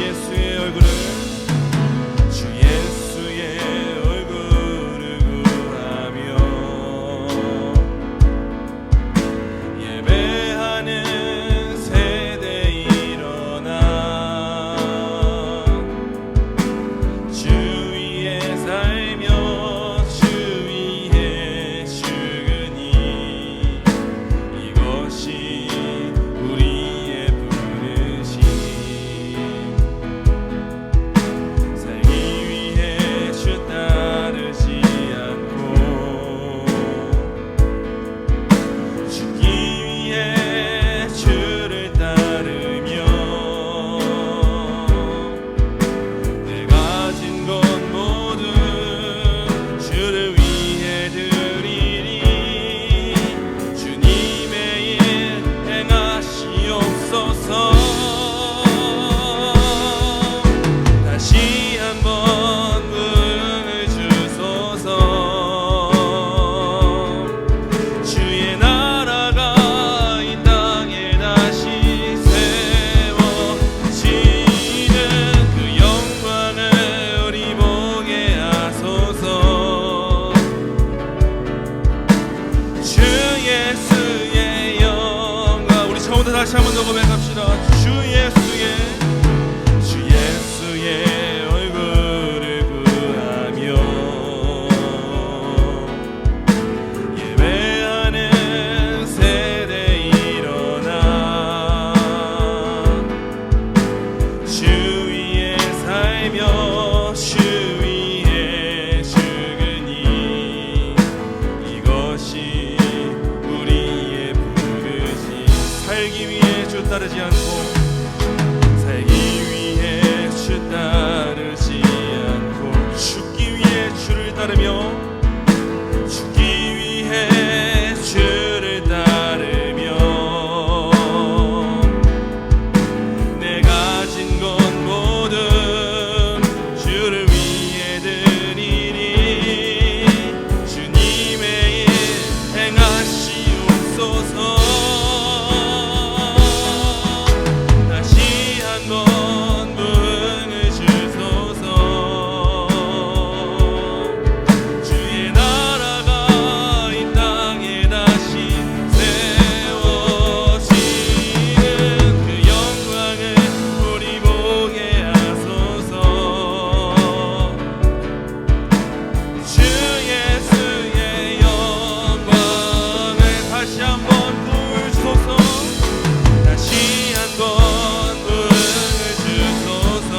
예수의 얼굴을 주 예수의 얼굴을 구하며 예배하는 세대 일어나 주 위에 살며 주 위에 죽으니 이것이 우리의 부르심 살기 위해 주 따르지 않고 죽기 위해 주를 따르며 내 가진 것 모두 주를 위해 드리리 주님의 일 행하시옵소서 다시 한번 부흥을 주소서 주의 나라가 이 땅에 다시 세워지는 그 영광을 우리 보게 하소서 주 예수의 영광 우리 처음부터 다시 한번 더 고백합시다. 주 예수의 얼굴을 구하며 예배하는 세대 일어나 주 위에 살며 주 위에 죽으니 이것이 우리의 부르심 살기 위해 주 따르지 않고 살기 위해 주 따르지 않고 죽기 위해 주를 따르며 죽기 위해 주를 따르며 내 가진 것 모든 주를 위해 드리리 주님의 일 행하시옵소서 다시 한번 부흥을 주소서 주의 나라가 이 땅에 다시 세워지는 그 영광을 우리 보게 하소서 주 예수의 영광을 다시 한번 부을 주소서 다시 한번 부흥을 주소서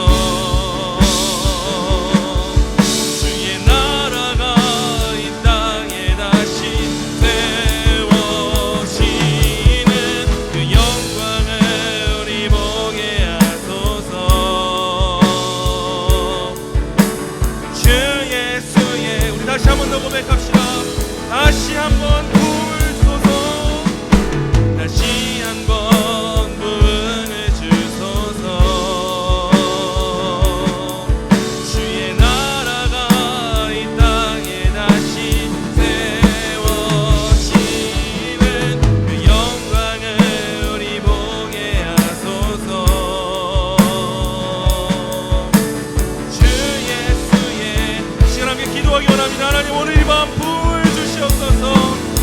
주의 나라가 이 땅에 다시 세워지는 그 영광을 우리 보게 하소서 주 예수의 우리 다시 한번 더 고백합시다. 다시 한번 부을 주소서 다시 한번 부흥을 주소서 주의 나라가 이 땅에 다시 세워지는 그 영광을 우리 보게 하소서 주 예수의 시간 함께 기도하기 원합니다. 하나님 오늘 이 밤 부을 주시옵소서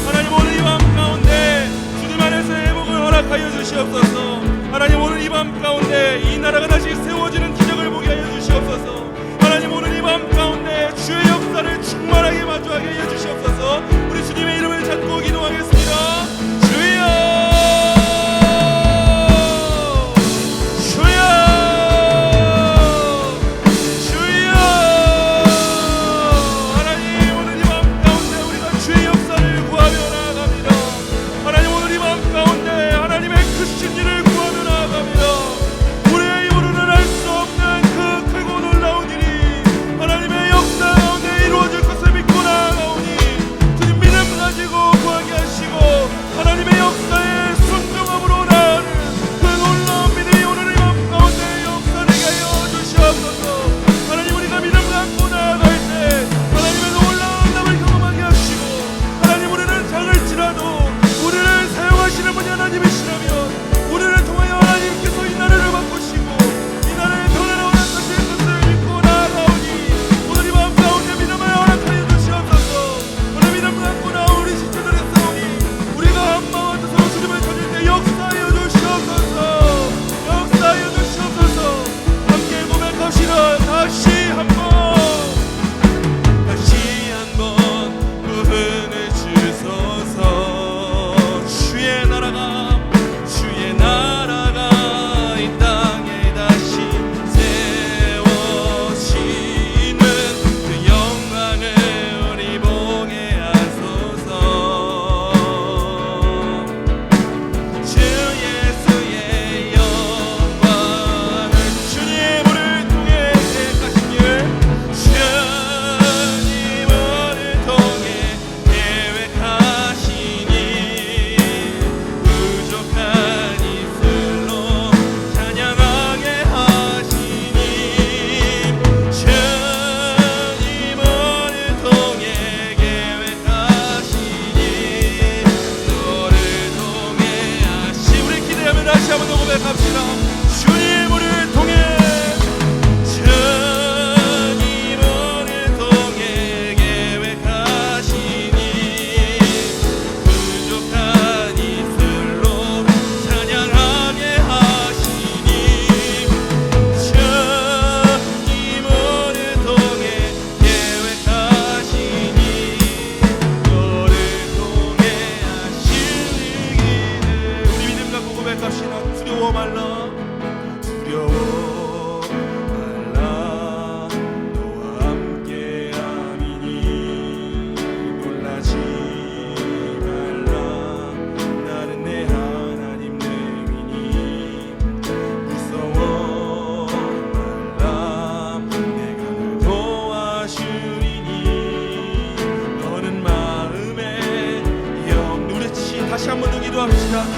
하나님 오늘 이 밤 가운데 주님 안에서 회복을 허락하여 주시옵소서 하나님 오늘 이 밤 가운데 이 나라가 다시 세워지는 기적을 보게 하여 주시옵소서 하나님 오늘 이 밤 가운데 주의 역사를 충만하게 마주하게 하여 주시옵소서 우리 주님의 이름을 잡고 기도하겠습니다. 주여 주여 주여 하나님 오늘 이 밤 가운데 우리가 주의 역사를 구하며 나아갑니다. 하나님 오늘 이 밤 가운데 하나님의 크신 일을 구하며 나아갑니다. 우리의 힘으로는 할 수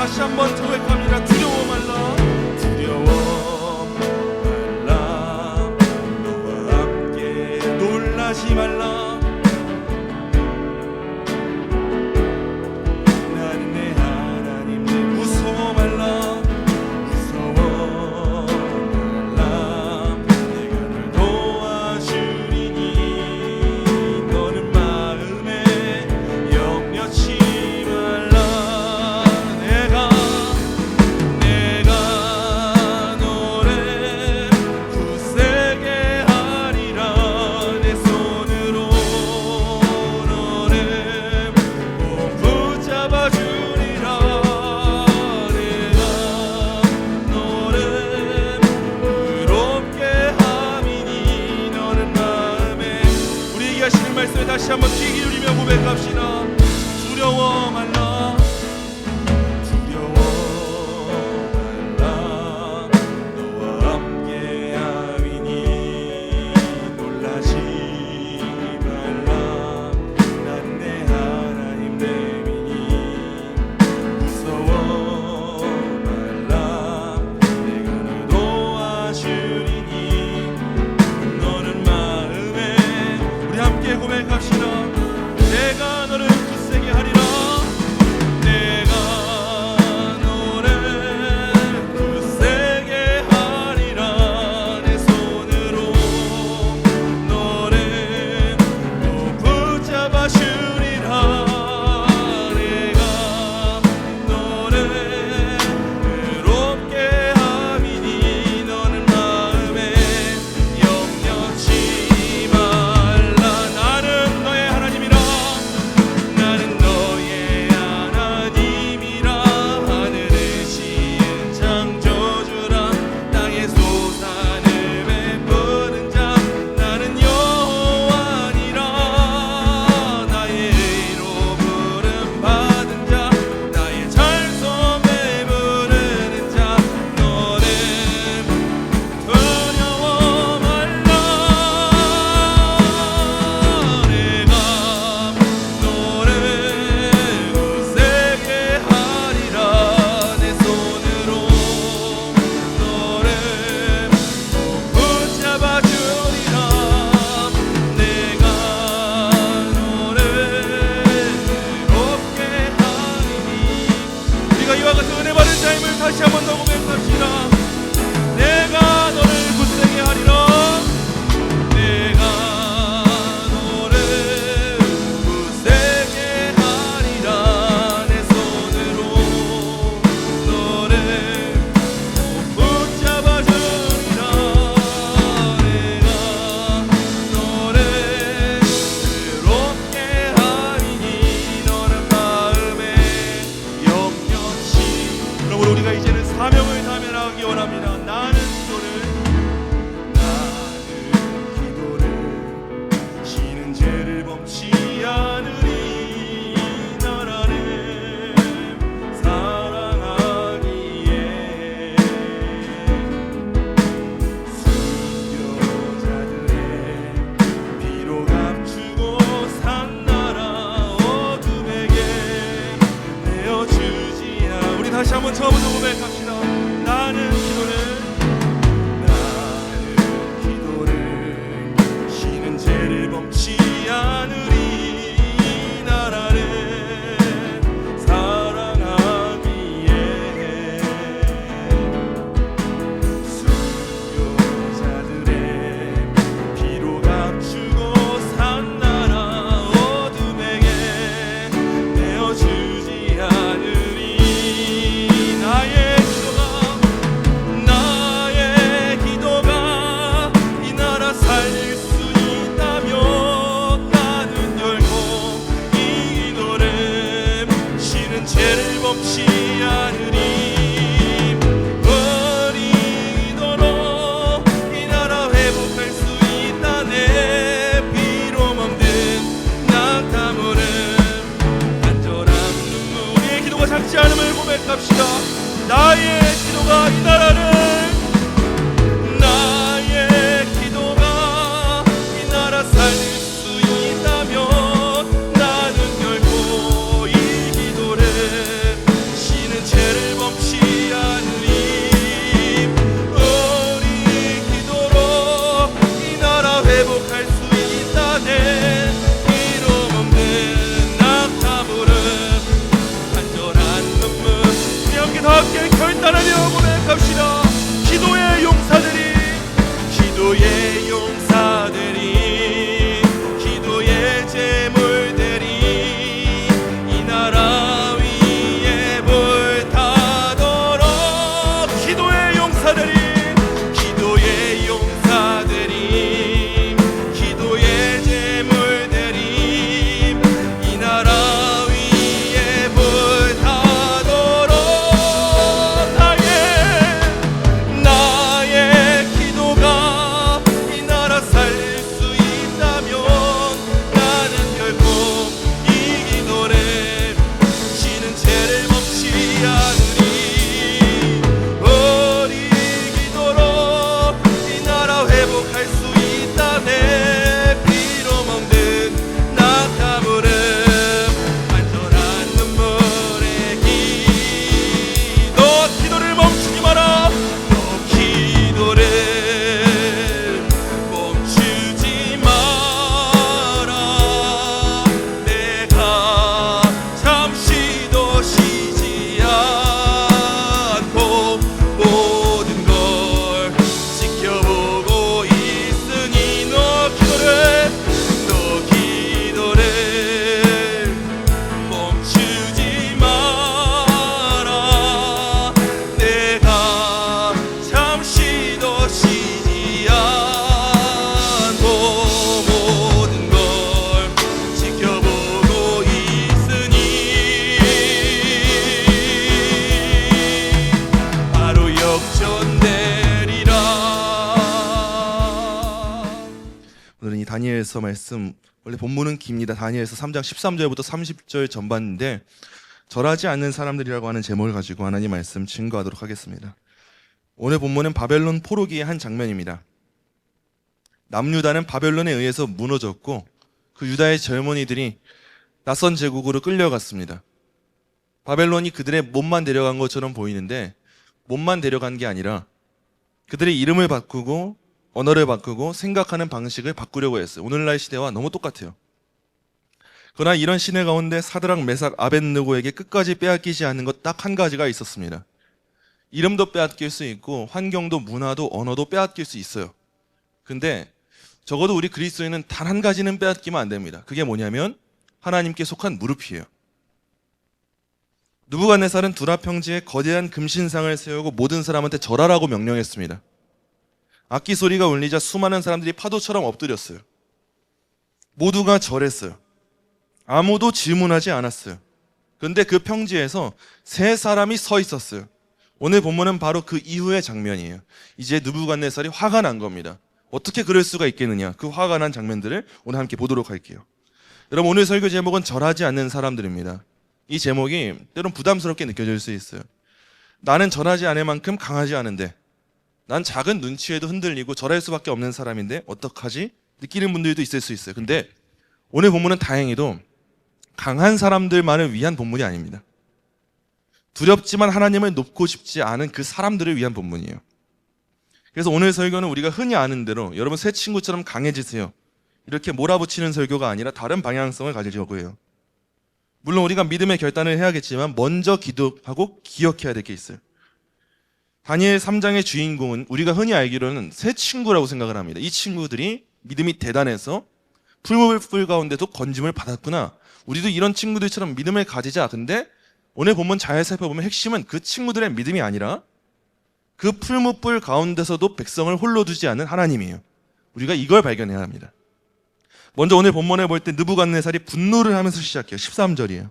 다시 한번 고백합니다. 두려워 말라, 두려워 말라, 너와 함께 놀라지 말라. 나는 내 하나님, 내 무서워 말라, 무서워 말라. 내가 널 도와주리니 너는 마음에 염려치 말라. 내가 너를 굳세게 하리라. 내 손으로 너를 꼭 붙잡아 주리라. 내가 너를 의롭게 함이니 너는 마음에. 우리에게 하시는 말씀에 다시 한번 귀 기울이며 고백합시다. 두려워 말라, 두려워 말라, 너와 함께 함이니 놀라지 말라. 난 내 하나님 내 민이. 무서워 말라, 내가 널 도와주리니 너는 마음에. 우리 함께 고백합시다. 내가 너를 굳세게 하리라. 내가 너를 굳세게 하리라. 내 손으로 너를 꼭 붙잡아 주리라. 내가 너를 의롭게 함이니 너는 마음에 염려치 말라. 나는 너의 하나님이라. 나는 너의 하나님이라. 하늘을 지은 창조주라. 땅의 솟아을 베푸는 자. 나는 여호와니라. 나의 의로 부름 받은 자. 나의 찬송을 부르는 자. 너는 두려워 말라. 내가 너를 굳세게 하리라. 내 손으로 너를 꼭 붙잡아 주리라. 내가 너를 의롭게 하리니. 우리가 이와 같은 은혜 받은 자임을 다시 한번 더 고백합시다. 내가 너를 굳세게 하리라. 내가 너를 굳세게 하리라. 내 손으로 너를 꼭 붙잡아 주리라. 내가 너를 의롭게 하리니 너는 마음에 염려치. 그러므로 우리가 이제는 사명을 다하며 나가기 원합니다. 나는 기도를 지는 죄를 범치 않으리. 나라를 사랑하기에 순교자들의 피로 감추고 산 나라 어둠에게 내어주지 않. 우리 다시 한번 처음부터 고백합시다. 나는 기도를 지는 죄를 범치 않으리. 나라를 사랑하기에 순교자들의 피로 감추고 산 나라 어둠에게 내어주지 않으리. 나의 기도가 이 나라 살릴 수 있다면 나는 결코 이 기도를 지는 죄를 범치 않으리. 우리 기도로 이 나라 회복할 수 있다. 내 피로 멍든 낙타물은 간절한 눈물. 우리의 기도가 작지 않음을 고백합시다. 나의 기도가 이 나라를. 나의 기도가 이 나라 살릴 수 있다면 나는 결코 이 기도를 지는 죄를 갈 수 있다. 내 피로 먹는 낙타 무릎 안전한 눈물의 기도. 기도를 멈추지 마라. 너 기도를 멈추지 마라. 내가 잠시도 쉬지 않고 모든 걸 지켜보고 있으니 너 기도를 멈추지 마라. 내가 잠시도 쉬지 않고 모든 걸 지켜보고 있으니 바로 역전되리라. 오늘은 이 다니엘서 말씀, 원래 본문은 깁니다. 다니엘서 3장 13절부터 30절 전반인데 절하지 않는 사람들이라고 하는 제목을 가지고 하나님 말씀 증거하도록 하겠습니다. 오늘 본문은 바벨론 포로기의 한 장면입니다. 남유다는 바벨론에 의해서 무너졌고 그 유다의 젊은이들이 낯선 제국으로 끌려갔습니다. 바벨론이 그들의 몸만 데려간 것처럼 보이는데 몸만 데려간 게 아니라 그들의 이름을 바꾸고 언어를 바꾸고 생각하는 방식을 바꾸려고 했어요. 오늘날 시대와 너무 똑같아요. 그러나 이런 시대 가운데 사드락, 메삭, 아벳느고에게 끝까지 빼앗기지 않는 것 딱 한 가지가 있었습니다. 이름도 빼앗길 수 있고 환경도 문화도 언어도 빼앗길 수 있어요. 근데 적어도 우리 그리스도인은 단 한 가지는 빼앗기면 안 됩니다. 그게 뭐냐면 하나님께 속한 무릎이에요. 느부갓네살은 두라 평지에 거대한 금신상을 세우고 모든 사람한테 절하라고 명령했습니다. 악기 소리가 울리자 수많은 사람들이 파도처럼 엎드렸어요. 모두가 절했어요. 아무도 질문하지 않았어요. 그런데 그 평지에서 세 사람이 서 있었어요. 오늘 본문은 바로 그 이후의 장면이에요. 이제 느부갓네살이 화가 난 겁니다. 어떻게 그럴 수가 있겠느냐. 그 화가 난 장면들을 오늘 함께 보도록 할게요. 여러분, 오늘 설교 제목은 절하지 않는 사람들입니다. 이 제목이 때론 부담스럽게 느껴질 수 있어요. 나는 절하지 않을 만큼 강하지 않은데, 난 작은 눈치에도 흔들리고 절할 수밖에 없는 사람인데 어떡하지? 느끼는 분들도 있을 수 있어요. 근데 오늘 본문은 다행히도 강한 사람들만을 위한 본문이 아닙니다. 두렵지만 하나님을 높고 싶지 않은 그 사람들을 위한 본문이에요. 그래서 오늘 설교는 우리가 흔히 아는 대로 여러분 새 친구처럼 강해지세요, 이렇게 몰아붙이는 설교가 아니라 다른 방향성을 가지려고 해요. 물론 우리가 믿음의 결단을 해야겠지만 먼저 기도하고 기억해야 될 게 있어요. 다니엘 3장의 주인공은 우리가 흔히 알기로는 새 친구라고 생각을 합니다. 이 친구들이 믿음이 대단해서 풀무불 가운데도 건짐을 받았구나. 우리도 이런 친구들처럼 믿음을 가지자. 근데 오늘 본문 잘 살펴보면 핵심은 그 친구들의 믿음이 아니라 그 풀무불 가운데서도 백성을 홀로 두지 않는 하나님이에요. 우리가 이걸 발견해야 합니다. 먼저 오늘 본문에 볼 때 느부갓네살이 분노를 하면서 시작해요. 13절이에요.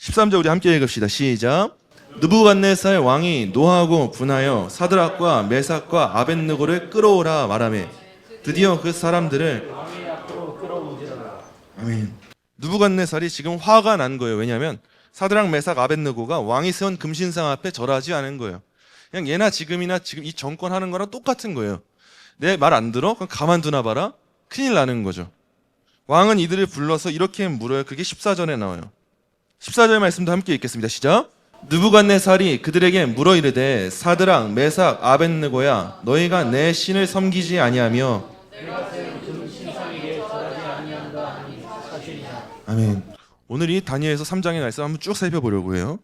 13절 우리 함께 읽읍시다. 시작. 느부갓네살 왕이 노하고 분하여 사드락과 메삭과 아벳느고를 끌어오라 말하매 드디어 그 사람들을 아멘. 느부갓네살이 지금 화가 난 거예요. 왜냐하면 사드락, 메삭, 아벳느고가 왕이 세운 금신상 앞에 절하지 않은 거예요. 그냥 예나 지금이나 지금 이 정권 하는 거랑 똑같은 거예요. 내 말 안 들어? 그럼 가만두나 봐라? 큰일 나는 거죠. 왕은 이들을 불러서 이렇게 물어요. 그게 14절에 나와요. 14절 말씀도 함께 읽겠습니다. 시작. 느부갓네살이 그들에게 물어 이르되 사드락, 메삭, 아벳느고야, 너희가 내 신을 섬기지 아니하며 아멘. 오늘 이 다니엘서 3장의 말씀 한번 쭉 살펴보려고 해요.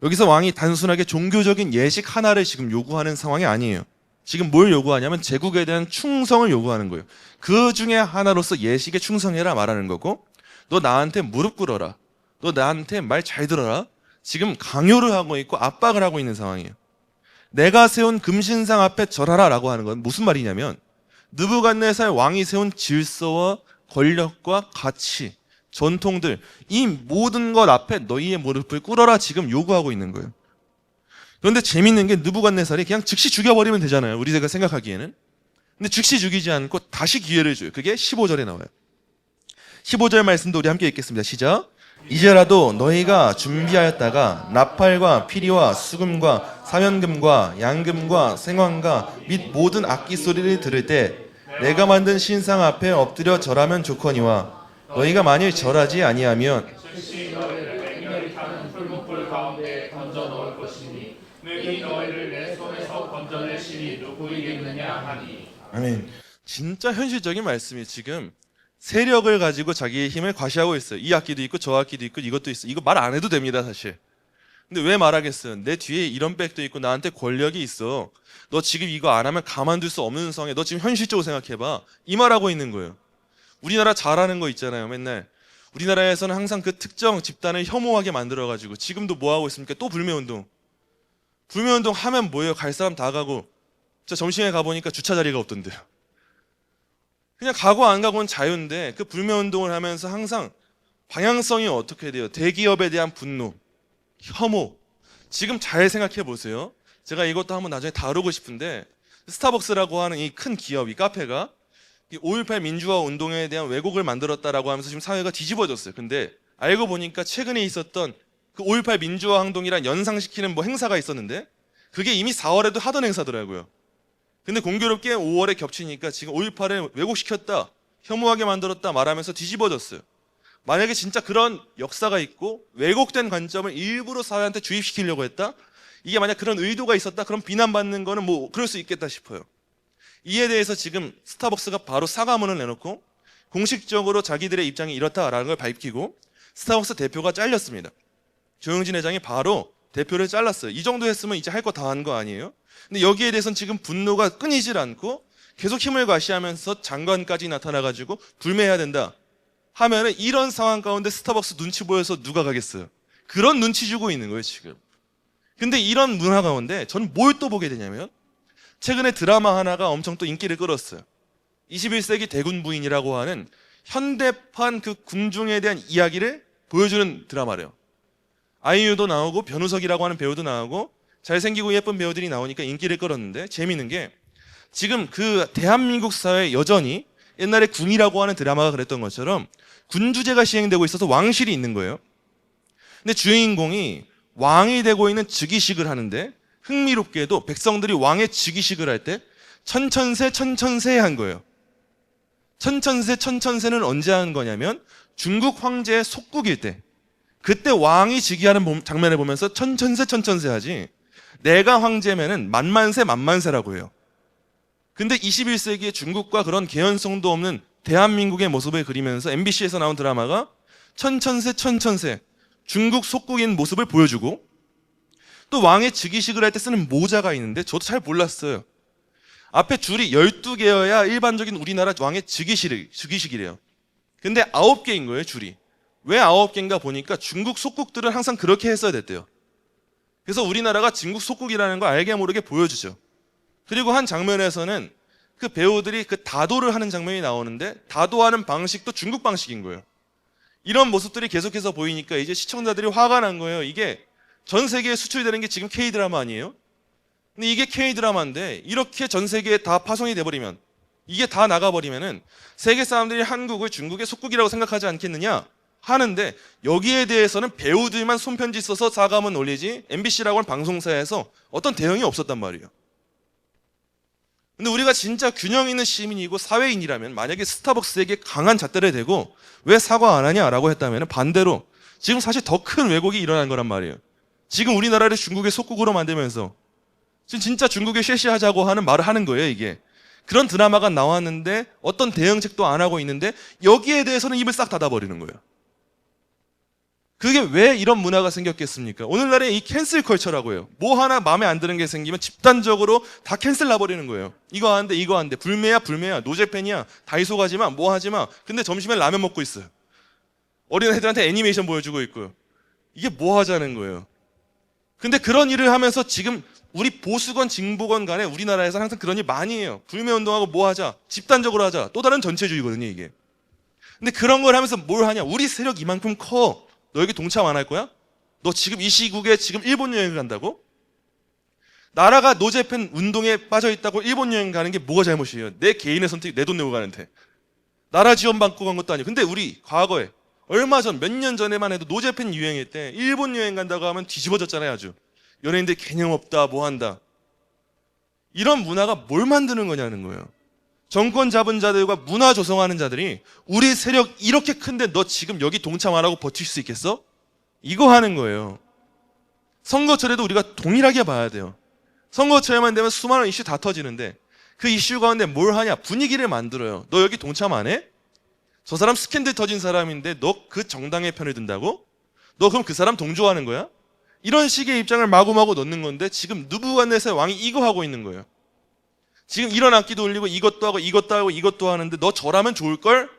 여기서 왕이 단순하게 종교적인 예식 하나를 지금 요구하는 상황이 아니에요. 지금 뭘 요구하냐면 제국에 대한 충성을 요구하는 거예요. 그 중에 하나로서 예식에 충성해라 말하는 거고, 너 나한테 무릎 꿇어라, 너 나한테 말 잘 들어라, 지금 강요를 하고 있고 압박을 하고 있는 상황이에요. 내가 세운 금신상 앞에 절하라 라고 하는 건 무슨 말이냐면 느부갓네살 왕이 세운 질서와 권력과 가치, 전통들, 이 모든 것 앞에 너희의 무릎을 꿇어라 지금 요구하고 있는 거예요. 그런데 재밌는 게 느부갓네살이 그냥 즉시 죽여버리면 되잖아요, 우리가 생각하기에는. 근데 즉시 죽이지 않고 다시 기회를 줘요. 그게 15절에 나와요. 15절 말씀도 우리 함께 읽겠습니다. 시작. 이제라도 너희가 준비하였다가 나팔과 피리와 수금과 사면금과 양금과 생황과 및 모든 악기 소리를 들을 때 내가 만든 신상 앞에 엎드려 절하면 좋거니와 너희가 만일 절하지 아니하면 즉시 너희를 맹렬히 타는 풀무불 가운데 던져 넣을 것이니 능히 너희를 내 손에서 건져낼 신이 누구이겠느냐 하니. 아멘. 진짜 현실적인 말씀이 지금 세력을 가지고 자기의 힘을 과시하고 있어요. 이 악기도 있고 저 악기도 있고 이것도 있어. 이거 말 안 해도 됩니다, 사실. 근데 왜 말하겠어요? 내 뒤에 이런 백도 있고 나한테 권력이 있어. 너 지금 이거 안 하면 가만둘 수 없는 상황에 너 지금 현실적으로 생각해봐. 이 말하고 있는 거예요. 우리나라 잘하는 거 있잖아요. 맨날 우리나라에서는 항상 그 특정 집단을 혐오하게 만들어가지고 지금도 뭐 하고 있습니까? 또 불매운동. 불매운동 하면 뭐예요? 갈 사람 다 가고. 저 점심에 가보니까 주차 자리가 없던데요. 그냥 가고 안 가고는 자유인데 그 불매운동을 하면서 항상 방향성이 어떻게 돼요? 대기업에 대한 분노, 혐오. 지금 잘 생각해 보세요. 제가 이것도 한번 나중에 다루고 싶은데 스타벅스라고 하는 이 큰 기업, 이 카페가 5.18 민주화 운동에 대한 왜곡을 만들었다라고 하면서 지금 사회가 뒤집어졌어요. 근데 알고 보니까 최근에 있었던 그 5.18 민주화 운동이란 연상시키는 뭐 행사가 있었는데 그게 이미 4월에도 하던 행사더라고요. 근데 공교롭게 5월에 겹치니까 지금 5.18을 왜곡시켰다, 혐오하게 만들었다 말하면서 뒤집어졌어요. 만약에 진짜 그런 역사가 있고 왜곡된 관점을 일부러 사회한테 주입시키려고 했다? 이게 만약 그런 의도가 있었다? 그럼 비난받는 거는 뭐 그럴 수 있겠다 싶어요. 이에 대해서 지금 스타벅스가 바로 사과문을 내놓고 공식적으로 자기들의 입장이 이렇다라는 걸 밝히고 스타벅스 대표가 잘렸습니다. 조영진 회장이 바로 대표를 잘랐어요. 이 정도 했으면 이제 할 거 다 한 거 아니에요? 근데 여기에 대해서는 지금 분노가 끊이질 않고 계속 힘을 과시하면서 장관까지 나타나가지고 불매해야 된다 하면은 이런 상황 가운데 스타벅스 눈치 보여서 누가 가겠어요? 그런 눈치 주고 있는 거예요, 지금. 근데 이런 문화 가운데 저는 뭘 또 보게 되냐면 최근에 드라마 하나가 엄청 또 인기를 끌었어요. 21세기 대군 부인이라고 하는 현대판 그 군중에 대한 이야기를 보여주는 드라마래요. 아이유도 나오고 변우석이라고 하는 배우도 나오고 잘생기고 예쁜 배우들이 나오니까 인기를 끌었는데 재미있는 게 지금 그 대한민국 사회에 여전히 옛날에 궁이라고 하는 드라마가 그랬던 것처럼 군주제가 시행되고 있어서 왕실이 있는 거예요. 근데 주인공이 왕이 되고 있는 즉위식을 하는데 흥미롭게도 백성들이 왕의 즉위식을 할 때 천천세 천천세 한 거예요. 천천세 천천세는 언제 한 거냐면 중국 황제의 속국일 때 그때 왕이 즉위하는 장면을 보면서 천천세 천천세 하지 내가 황제면은 만만세 만만세라고 해요. 근데 21세기에 중국과 그런 개연성도 없는 대한민국의 모습을 그리면서 MBC에서 나온 드라마가 천천세 천천세 중국 속국인 모습을 보여주고 또 왕의 즉위식을 할 때 쓰는 모자가 있는데 저도 잘 몰랐어요. 앞에 줄이 12개여야 일반적인 우리나라 왕의 즉위식이래요. 근데 9개인 거예요, 줄이. 왜 9개인가 보니까 중국 속국들은 항상 그렇게 했어야 됐대요. 그래서 우리나라가 중국 속국이라는 걸 알게 모르게 보여주죠. 그리고 한 장면에서는 그 배우들이 그 다도를 하는 장면이 나오는데 다도하는 방식도 중국 방식인 거예요. 이런 모습들이 계속해서 보이니까 이제 시청자들이 화가 난 거예요. 이게 전 세계에 수출되는 게 지금 K-드라마 아니에요? 근데 이게 K-드라마인데 이렇게 전 세계에 다 파송이 돼버리면 이게 다 나가버리면은 세계 사람들이 한국을 중국의 속국이라고 생각하지 않겠느냐 하는데 여기에 대해서는 배우들만 손편지 써서 사과문 올리지 MBC라고 하는 방송사에서 어떤 대응이 없었단 말이에요. 근데 우리가 진짜 균형 있는 시민이고 사회인이라면 만약에 스타벅스에게 강한 잣대를 대고 왜 사과 안 하냐라고 했다면 반대로 지금 사실 더 큰 왜곡이 일어난 거란 말이에요. 지금 우리나라를 중국의 속국으로 만들면서 지금 진짜 중국에 쉐시하자고 하는 말을 하는 거예요, 이게. 그런 드라마가 나왔는데 어떤 대응책도 안 하고 있는데 여기에 대해서는 입을 싹 닫아버리는 거예요. 그게 왜 이런 문화가 생겼겠습니까? 오늘날에 이 캔슬 컬처라고 해요. 뭐 하나 마음에 안 드는 게 생기면 집단적으로 다 캔슬 놔버리는 거예요. 이거 안 돼, 이거 안 돼. 불매야, 불매야. 노제팬이야. 다이소 가지 마, 뭐 하지 마. 근데 점심에 라면 먹고 있어요. 어린 애들한테 애니메이션 보여주고 있고요. 이게 뭐 하자는 거예요. 근데 그런 일을 하면서 지금 우리 보수건 진보건 간에 우리나라에서 항상 그런 일 많이 해요. 불매운동하고 뭐 하자. 집단적으로 하자. 또 다른 전체주의거든요, 이게. 근데 그런 걸 하면서 뭘 하냐. 우리 세력 이만큼 커. 너 여기 동참 안 할 거야? 너 지금 이 시국에 지금 일본 여행을 간다고? 나라가 노제팬 운동에 빠져 있다고 일본 여행 가는 게 뭐가 잘못이에요? 내 개인의 선택이 내 돈 내고 가는데. 나라 지원 받고 간 것도 아니고. 근데 우리 과거에 얼마 전 몇 년 전에만 해도 노제팬 유행일 때 일본 여행 간다고 하면 뒤집어졌잖아요, 아주. 연예인들 개념 없다, 뭐 한다. 이런 문화가 뭘 만드는 거냐는 거예요. 정권 잡은 자들과 문화 조성하는 자들이 우리 세력 이렇게 큰데 너 지금 여기 동참 안 하고 버틸 수 있겠어? 이거 하는 거예요. 선거철에도 우리가 동일하게 봐야 돼요. 선거철에만 되면 수많은 이슈 다 터지는데 그 이슈 가운데 뭘 하냐? 분위기를 만들어요. 너 여기 동참 안 해? 저 사람 스캔들 터진 사람인데 너 그 정당의 편을 든다고? 너 그럼 그 사람 동조하는 거야? 이런 식의 입장을 마구마구 넣는 건데 지금 느부갓네살 왕이 이거 하고 있는 거예요. 지금 이런 악기도 울리고 이것도 하고 이것도 하고 이것도 하는데 너 저라면 좋을걸?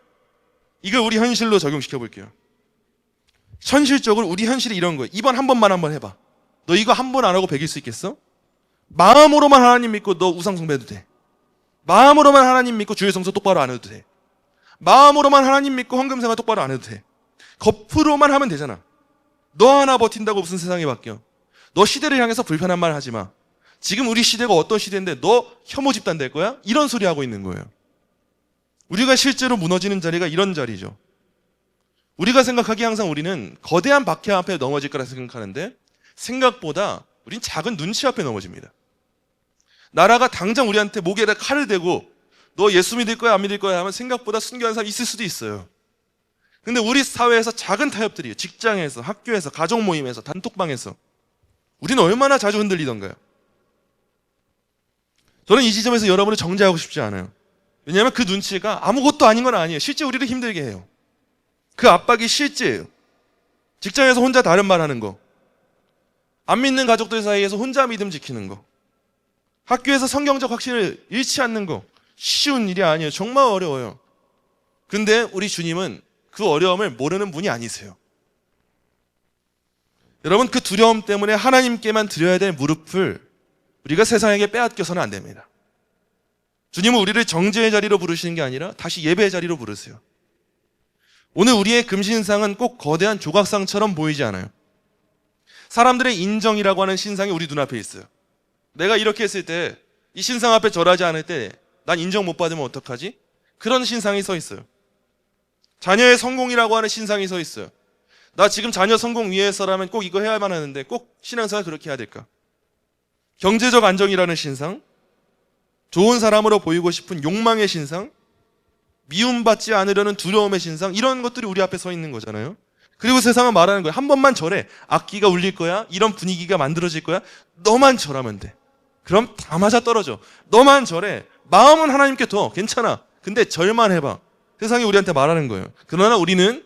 이걸 우리 현실로 적용시켜 볼게요. 현실적으로 우리 현실이 이런 거예요. 이번 한 번만 한번 해봐. 너 이거 한 번 안 하고 배길 수 있겠어? 마음으로만 하나님 믿고 너 우상 숭배해도 돼. 마음으로만 하나님 믿고 주일 성서 똑바로 안 해도 돼. 마음으로만 하나님 믿고 헌금 생활 똑바로 안 해도 돼. 겉으로만 하면 되잖아. 너 하나 버틴다고 무슨 세상이 바뀌어? 너 시대를 향해서 불편한 말 하지 마. 지금 우리 시대가 어떤 시대인데 너 혐오 집단 될 거야? 이런 소리 하고 있는 거예요. 우리가 실제로 무너지는 자리가 이런 자리죠. 우리가 생각하기에 항상 우리는 거대한 박해 앞에 넘어질 거라 생각하는데 생각보다 우린 작은 눈치 앞에 넘어집니다. 나라가 당장 우리한테 목에다 칼을 대고 너 예수 믿을 거야 안 믿을 거야 하면 생각보다 순교하는 사람이 있을 수도 있어요. 근데 우리 사회에서 작은 타협들이에요. 직장에서, 학교에서, 가족 모임에서, 단톡방에서 우리는 얼마나 자주 흔들리던가요? 저는 이 지점에서 여러분을 정죄하고 싶지 않아요. 왜냐하면 그 눈치가 아무것도 아닌 건 아니에요. 실제 우리를 힘들게 해요. 그 압박이 실제예요. 직장에서 혼자 다른 말 하는 거, 안 믿는 가족들 사이에서 혼자 믿음 지키는 거, 학교에서 성경적 확신을 잃지 않는 거 쉬운 일이 아니에요. 정말 어려워요. 근데 우리 주님은 그 어려움을 모르는 분이 아니세요. 여러분, 그 두려움 때문에 하나님께만 드려야 될 무릎을 우리가 세상에게 빼앗겨서는 안 됩니다. 주님은 우리를 정죄의 자리로 부르시는 게 아니라 다시 예배의 자리로 부르세요. 오늘 우리의 금신상은 꼭 거대한 조각상처럼 보이지 않아요. 사람들의 인정이라고 하는 신상이 우리 눈앞에 있어요. 내가 이렇게 했을 때 이 신상 앞에 절하지 않을 때 난 인정 못 받으면 어떡하지? 그런 신상이 서 있어요. 자녀의 성공이라고 하는 신상이 서 있어요. 나 지금 자녀 성공 위해서라면 꼭 이거 해야만 하는데 꼭 신앙생활 그렇게 해야 될까? 경제적 안정이라는 신상, 좋은 사람으로 보이고 싶은 욕망의 신상, 미움받지 않으려는 두려움의 신상, 이런 것들이 우리 앞에 서 있는 거잖아요. 그리고 세상은 말하는 거예요. 한 번만 절해. 악기가 울릴 거야. 이런 분위기가 만들어질 거야. 너만 절하면 돼. 그럼 다 맞아 떨어져. 너만 절해. 마음은 하나님께 둬. 괜찮아. 근데 절만 해봐. 세상이 우리한테 말하는 거예요. 그러나 우리는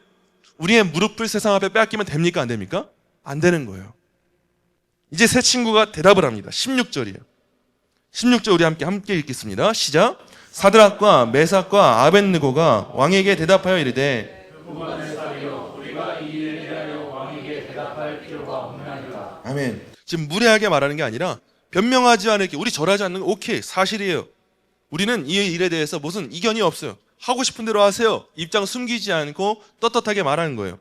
우리의 무릎을 세상 앞에 빼앗기면 됩니까? 안 됩니까? 안 되는 거예요. 이제 새 친구가 대답을 합니다. 16절이에요. 16절 우리 함께 읽겠습니다. 시작. 사드락과 메삭과 아벳느고가 왕에게 대답하여 이르되 느부갓네살이여, 우리가 이 일을 위하여 왕에게 대답할 필요가 없나이다. 아멘. 지금 무례하게 말하는 게 아니라 변명하지 않을게. 우리 절하지 않는 거 오케이, 사실이에요. 우리는 이 일에 대해서 무슨 이견이 없어요. 하고 싶은 대로 하세요. 입장 숨기지 않고 떳떳하게 말하는 거예요.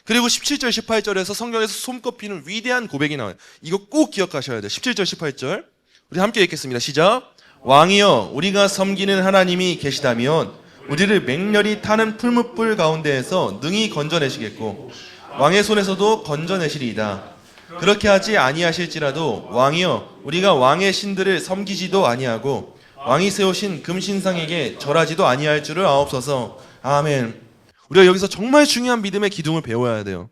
그리고 17절 18절에서 성경에서 손꼽히는 위대한 고백이 나와요. 이거 꼭 기억하셔야 돼요. 17절 18절 우리 함께 읽겠습니다. 시작. 왕이여, 우리가 섬기는 하나님이 계시다면 우리를 맹렬히 타는 풀무불 가운데에서 능히 건져내시겠고 왕의 손에서도 건져내시리이다. 그렇게 하지 아니하실지라도 왕이여, 우리가 왕의 신들을 섬기지도 아니하고 왕이 세우신 금신상에게 절하지도 아니할 줄을 아옵소서. 아멘. 우리가 여기서 정말 중요한 믿음의 기둥을 배워야 돼요.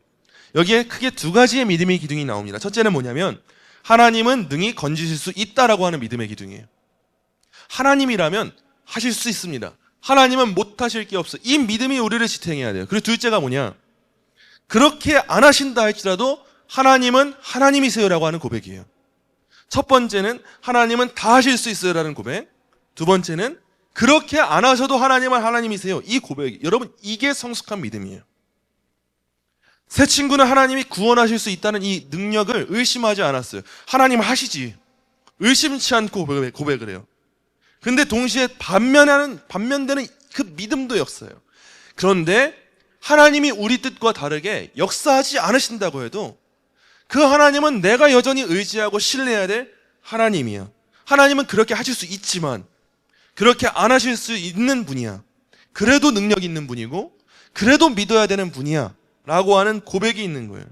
여기에 크게 두 가지의 믿음의 기둥이 나옵니다. 첫째는 뭐냐면 하나님은 능히 건지실 수 있다라고 하는 믿음의 기둥이에요. 하나님이라면 하실 수 있습니다. 하나님은 못하실 게 없어. 이 믿음이 우리를 지탱해야 돼요. 그리고 둘째가 뭐냐? 그렇게 안 하신다 할지라도 하나님은 하나님이세요라고 하는 고백이에요. 첫 번째는 하나님은 다 하실 수 있어요라는 고백. 두 번째는 그렇게 안 하셔도 하나님은 하나님이세요. 이 고백. 여러분, 이게 성숙한 믿음이에요. 새 친구는 하나님이 구원하실 수 있다는 이 능력을 의심하지 않았어요. 하나님 하시지. 의심치 않고 고백을 해요. 근데 동시에 반면되는 그 믿음도 였어요. 그런데 하나님이 우리 뜻과 다르게 역사하지 않으신다고 해도 그 하나님은 내가 여전히 의지하고 신뢰해야 될 하나님이야. 하나님은 그렇게 하실 수 있지만 그렇게 안 하실 수 있는 분이야. 그래도 능력 있는 분이고 그래도 믿어야 되는 분이야 라고 하는 고백이 있는 거예요.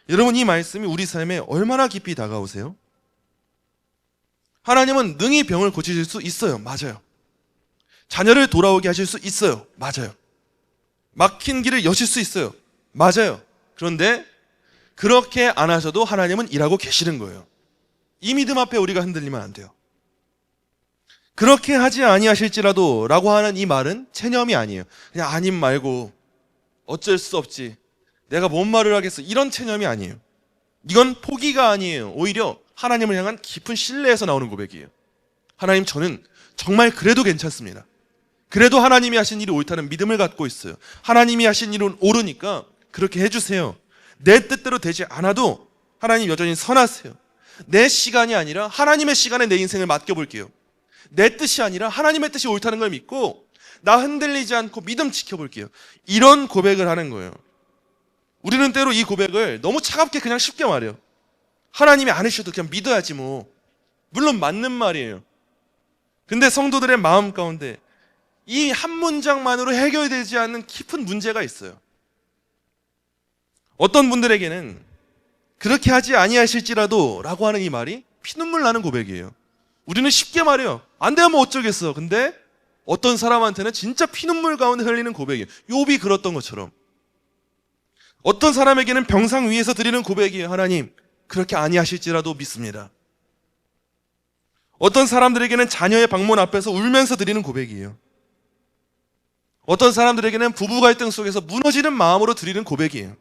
여러분, 이 말씀이 우리 삶에 얼마나 깊이 다가오세요? 하나님은 능히 병을 고치실 수 있어요. 맞아요. 자녀를 돌아오게 하실 수 있어요. 맞아요. 막힌 길을 여실 수 있어요. 맞아요. 그런데 그렇게 안 하셔도 하나님은 일하고 계시는 거예요. 이 믿음 앞에 우리가 흔들리면 안 돼요. 그렇게 하지 아니하실지라도 라고 하는 이 말은 체념이 아니에요. 그냥 아님 말고 어쩔 수 없지, 내가 뭔 말을 하겠어, 이런 체념이 아니에요. 이건 포기가 아니에요. 오히려 하나님을 향한 깊은 신뢰에서 나오는 고백이에요. 하나님, 저는 정말 그래도 괜찮습니다. 그래도 하나님이 하신 일이 옳다는 믿음을 갖고 있어요. 하나님이 하신 일은 옳으니까 그렇게 해주세요. 내 뜻대로 되지 않아도 하나님 여전히 선하세요. 내 시간이 아니라 하나님의 시간에 내 인생을 맡겨볼게요. 내 뜻이 아니라 하나님의 뜻이 옳다는 걸 믿고 나 흔들리지 않고 믿음 지켜볼게요. 이런 고백을 하는 거예요. 우리는 때로 이 고백을 너무 차갑게 그냥 쉽게 말해요. 하나님이 안 해주셔도 그냥 믿어야지 뭐. 물론 맞는 말이에요. 근데 성도들의 마음 가운데 이 한 문장만으로 해결되지 않는 깊은 문제가 있어요. 어떤 분들에게는 그렇게 하지 아니하실지라도 라고 하는 이 말이 피눈물 나는 고백이에요. 우리는 쉽게 말해요. 안 되면 어쩌겠어. 근데 어떤 사람한테는 진짜 피눈물 가운데 흘리는 고백이에요. 욥이 그랬던 것처럼. 어떤 사람에게는 병상 위에서 드리는 고백이에요. 하나님, 그렇게 아니하실지라도 믿습니다. 어떤 사람들에게는 자녀의 방문 앞에서 울면서 드리는 고백이에요. 어떤 사람들에게는 부부 갈등 속에서 무너지는 마음으로 드리는 고백이에요.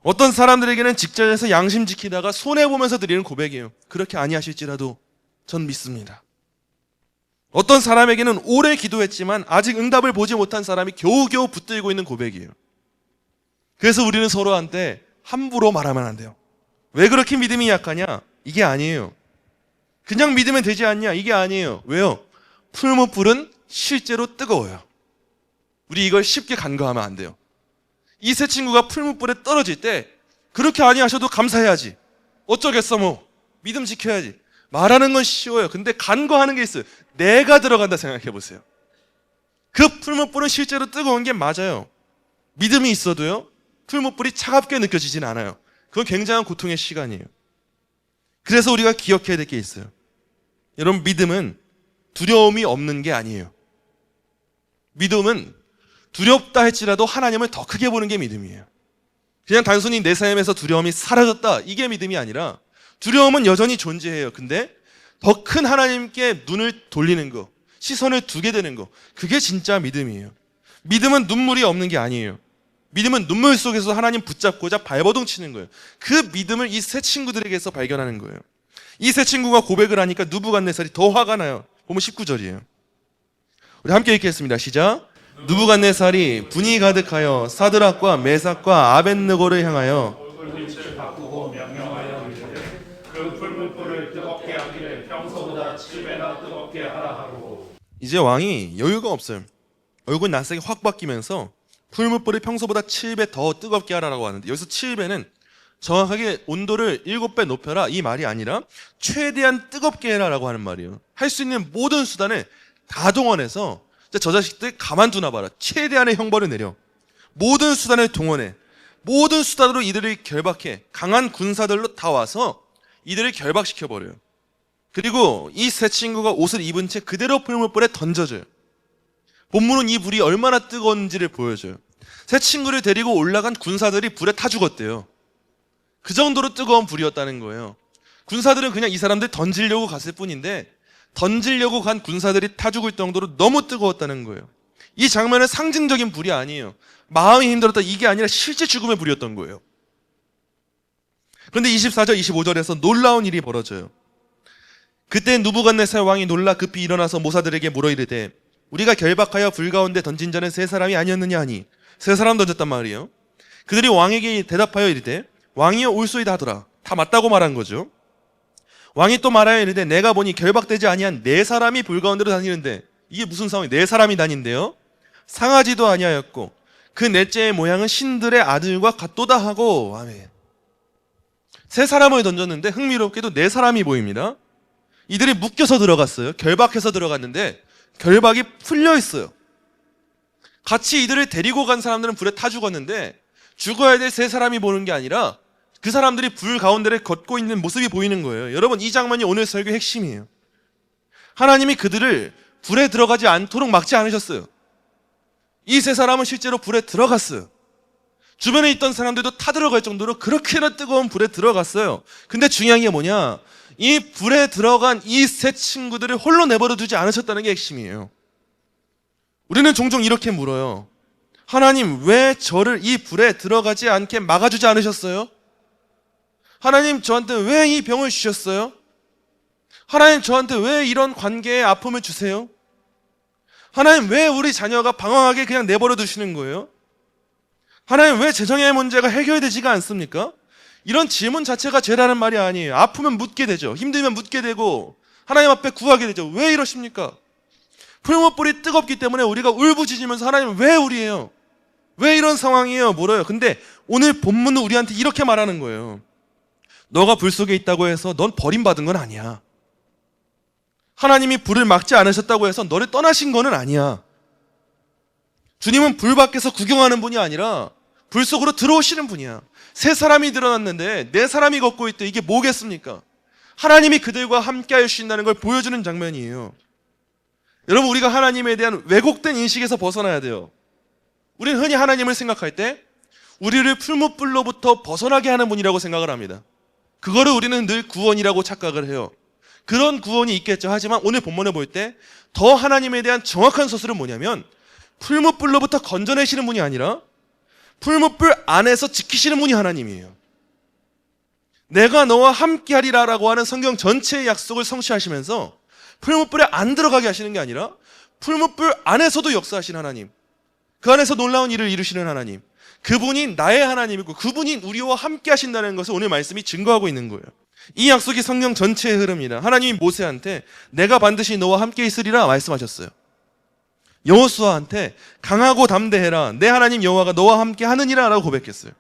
어떤 사람들에게는 직장에서 양심 지키다가 손해보면서 드리는 고백이에요. 그렇게 아니하실지라도 전 믿습니다. 어떤 사람에게는 오래 기도했지만 아직 응답을 보지 못한 사람이 겨우겨우 붙들고 있는 고백이에요. 그래서 우리는 서로한테 함부로 말하면 안 돼요. 왜 그렇게 믿음이 약하냐? 이게 아니에요. 그냥 믿으면 되지 않냐? 이게 아니에요. 왜요? 풀무불은 실제로 뜨거워요. 우리 이걸 쉽게 간과하면 안 돼요. 이 세 친구가 풀무불에 떨어질 때 그렇게 아니하셔도 감사해야지, 어쩌겠어 뭐, 믿음 지켜야지, 말하는 건 쉬워요. 근데 간과하는 게 있어요. 내가 들어간다 생각해 보세요. 그 풀무불은 실제로 뜨거운 게 맞아요. 믿음이 있어도요, 풀무불이 차갑게 느껴지진 않아요. 그건 굉장한 고통의 시간이에요. 그래서 우리가 기억해야 될 게 있어요. 여러분, 믿음은 두려움이 없는 게 아니에요. 믿음은 두렵다 할지라도 하나님을 더 크게 보는 게 믿음이에요. 그냥 단순히 내 삶에서 두려움이 사라졌다, 이게 믿음이 아니라 두려움은 여전히 존재해요. 근데 더 큰 하나님께 눈을 돌리는 거, 시선을 두게 되는 거, 그게 진짜 믿음이에요. 믿음은 눈물이 없는 게 아니에요. 믿음은 눈물 속에서 하나님 붙잡고자 발버둥 치는 거예요. 그 믿음을 이 세 친구들에게서 발견하는 거예요. 이 세 친구가 고백을 하니까 느부갓네살이 더 화가 나요. 보면 19절이에요. 우리 함께 읽겠습니다. 시작. 느부갓네살이 분이 가득하여 사드락과 메삭과 아벳느고를 향하여 얼굴빛을 바꾸고 명령하여 이르되 그 풀무불을 뜨겁게 하기를 평소보다 7배나 뜨겁게 하라 하고. 이제 왕이 여유가 없어요. 얼굴 낯색이 확 바뀌면서 풀무불을 평소보다 7배 더 뜨겁게 하라고 하는데, 여기서 7배는 정확하게 온도를 7배 높여라 이 말이 아니라 최대한 뜨겁게 해라라고 하는 말이에요. 할 수 있는 모든 수단을 다 동원해서 저 자식들 가만두나 봐라, 최대한의 형벌을 내려, 모든 수단을 동원해, 모든 수단으로 이들을 결박해, 강한 군사들로 다 와서 이들을 결박시켜버려요. 그리고 이 세 친구가 옷을 입은 채 그대로 풀무불에 던져져요. 본문은 이 불이 얼마나 뜨거운지를 보여줘요. 세 친구를 데리고 올라간 군사들이 불에 타 죽었대요. 그 정도로 뜨거운 불이었다는 거예요. 군사들은 그냥 이 사람들 던지려고 갔을 뿐인데 던지려고 간 군사들이 타 죽을 정도로 너무 뜨거웠다는 거예요. 이 장면은 상징적인 불이 아니에요. 마음이 힘들었다, 이게 아니라 실제 죽음의 불이었던 거예요. 그런데 24절 25절에서 놀라운 일이 벌어져요. 그때 느부갓네살 왕이 놀라 급히 일어나서 모사들에게 물어 이르되 우리가 결박하여 불 가운데 던진 자는 세 사람이 아니었느냐 하니, 세 사람 던졌단 말이에요. 그들이 왕에게 대답하여 이르되 왕이여 올소이다 하더라. 다 맞다고 말한 거죠. 왕이 또 말하여 이르되 내가 보니 결박되지 아니한 네 사람이 불 가운데로 다니는데, 이게 무슨 상황이, 네 사람이 다닌대요. 상하지도 아니하였고 그 넷째의 모양은 신들의 아들과 같도다 하고. 아멘. 세 사람을 던졌는데 흥미롭게도 네 사람이 보입니다. 이들이 묶여서 들어갔어요. 결박해서 들어갔는데 결박이 풀려 있어요. 같이 이들을 데리고 간 사람들은 불에 타 죽었는데 죽어야 될 세 사람이 보는 게 아니라 그 사람들이 불 가운데를 걷고 있는 모습이 보이는 거예요. 여러분, 이 장면이 오늘 설교의 핵심이에요. 하나님이 그들을 불에 들어가지 않도록 막지 않으셨어요. 이 세 사람은 실제로 불에 들어갔어요. 주변에 있던 사람들도 타들어갈 정도로 그렇게나 뜨거운 불에 들어갔어요. 근데 중요한 게 뭐냐? 이 불에 들어간 이 세 친구들을 홀로 내버려 두지 않으셨다는 게 핵심이에요. 우리는 종종 이렇게 물어요. 하나님, 왜 저를 이 불에 들어가지 않게 막아주지 않으셨어요? 하나님, 저한테 왜 이 병을 주셨어요? 하나님, 저한테 왜 이런 관계에 아픔을 주세요? 하나님, 왜 우리 자녀가 방황하게 그냥 내버려 두시는 거예요? 하나님, 왜 재정의 문제가 해결되지가 않습니까? 이런 질문 자체가 죄라는 말이 아니에요. 아프면 묻게 되죠. 힘들면 묻게 되고 하나님 앞에 구하게 되죠. 왜 이러십니까? 풀무불이 뜨겁기 때문에 우리가 울부짖으면서 하나님, 왜 우리예요? 왜 이런 상황이에요? 물어요. 근데 오늘 본문은 우리한테 이렇게 말하는 거예요. 너가 불 속에 있다고 해서 넌 버림받은 건 아니야. 하나님이 불을 막지 않으셨다고 해서 너를 떠나신 거는 아니야. 주님은 불 밖에서 구경하는 분이 아니라 불 속으로 들어오시는 분이야. 세 사람이 드러났는데 네 사람이 걷고 있대. 이게 뭐겠습니까? 하나님이 그들과 함께 하신다는 걸 보여주는 장면이에요. 여러분, 우리가 하나님에 대한 왜곡된 인식에서 벗어나야 돼요. 우리는 흔히 하나님을 생각할 때 우리를 풀무불로부터 벗어나게 하는 분이라고 생각을 합니다. 그거를 우리는 늘 구원이라고 착각을 해요. 그런 구원이 있겠죠. 하지만 오늘 본문을 볼 때 더 하나님에 대한 정확한 서술은 뭐냐면 풀무불로부터 건져내시는 분이 아니라 풀무불 안에서 지키시는 분이 하나님이에요. 내가 너와 함께하리라 라고 하는 성경 전체의 약속을 성취하시면서 풀무불에 안 들어가게 하시는 게 아니라 풀무불 안에서도 역사하신 하나님, 그 안에서 놀라운 일을 이루시는 하나님, 그분이 나의 하나님이고 그분이 우리와 함께 하신다는 것을 오늘 말씀이 증거하고 있는 거예요. 이 약속이 성경 전체의 흐름이다. 하나님이 모세한테 내가 반드시 너와 함께 있으리라 말씀하셨어요. 여호수아한테 강하고 담대해라, 내 하나님 여호와가 너와 함께 하느니라 라고 고백했어요.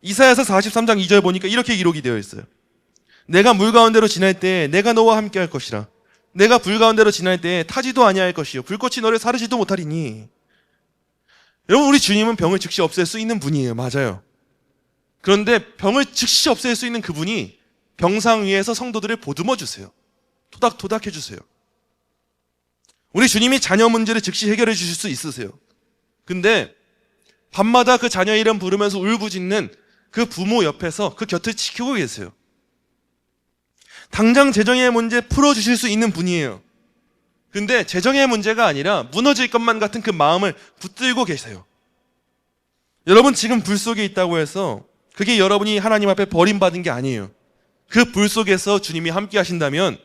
이사야서 43장 2절 보니까 이렇게 기록이 되어 있어요. 내가 물 가운데로 지날 때 내가 너와 함께 할 것이라. 내가 불 가운데로 지날 때 타지도 아니할 것이요 불꽃이 너를 사르지도 못하리니. 여러분, 우리 주님은 병을 즉시 없앨 수 있는 분이에요. 맞아요. 그런데 병을 즉시 없앨 수 있는 그분이 병상 위에서 성도들을 보듬어 주세요. 토닥토닥 해주세요. 우리 주님이 자녀 문제를 즉시 해결해 주실 수 있으세요. 근데 밤마다 그 자녀 이름 부르면서 울부짖는 그 부모 옆에서 그 곁을 지키고 계세요. 당장 재정의 문제 풀어주실 수 있는 분이에요. 근데 재정의 문제가 아니라 무너질 것만 같은 그 마음을 붙들고 계세요. 여러분, 지금 불 속에 있다고 해서 그게 여러분이 하나님 앞에 버림받은 게 아니에요. 그 불 속에서 주님이 함께 하신다면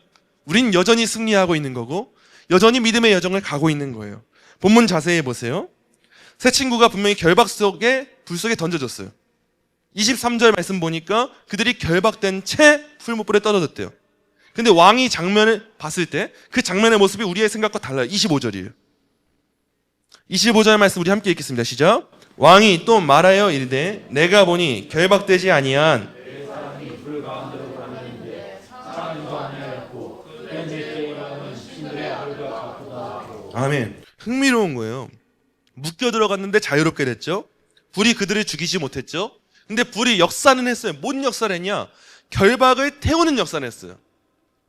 우린 여전히 승리하고 있는 거고 여전히 믿음의 여정을 가고 있는 거예요. 본문 자세히 보세요. 세 친구가 분명히 결박 속에 불 속에 던져졌어요. 23절 말씀 보니까 그들이 결박된 채 풀무불에 떨어졌대요. 근데 왕이 장면을 봤을 때 그 장면의 모습이 우리의 생각과 달라요. 25절이에요. 25절 말씀 우리 함께 읽겠습니다. 시작. 왕이 또 말하여 이르되 내가 보니 결박되지 아니한 아멘. 흥미로운 거예요. 묶여 들어갔는데 자유롭게 됐죠. 불이 그들을 죽이지 못했죠. 근데 불이 역사는 했어요. 뭔 역사를 했냐? 결박을 태우는 역사를 했어요.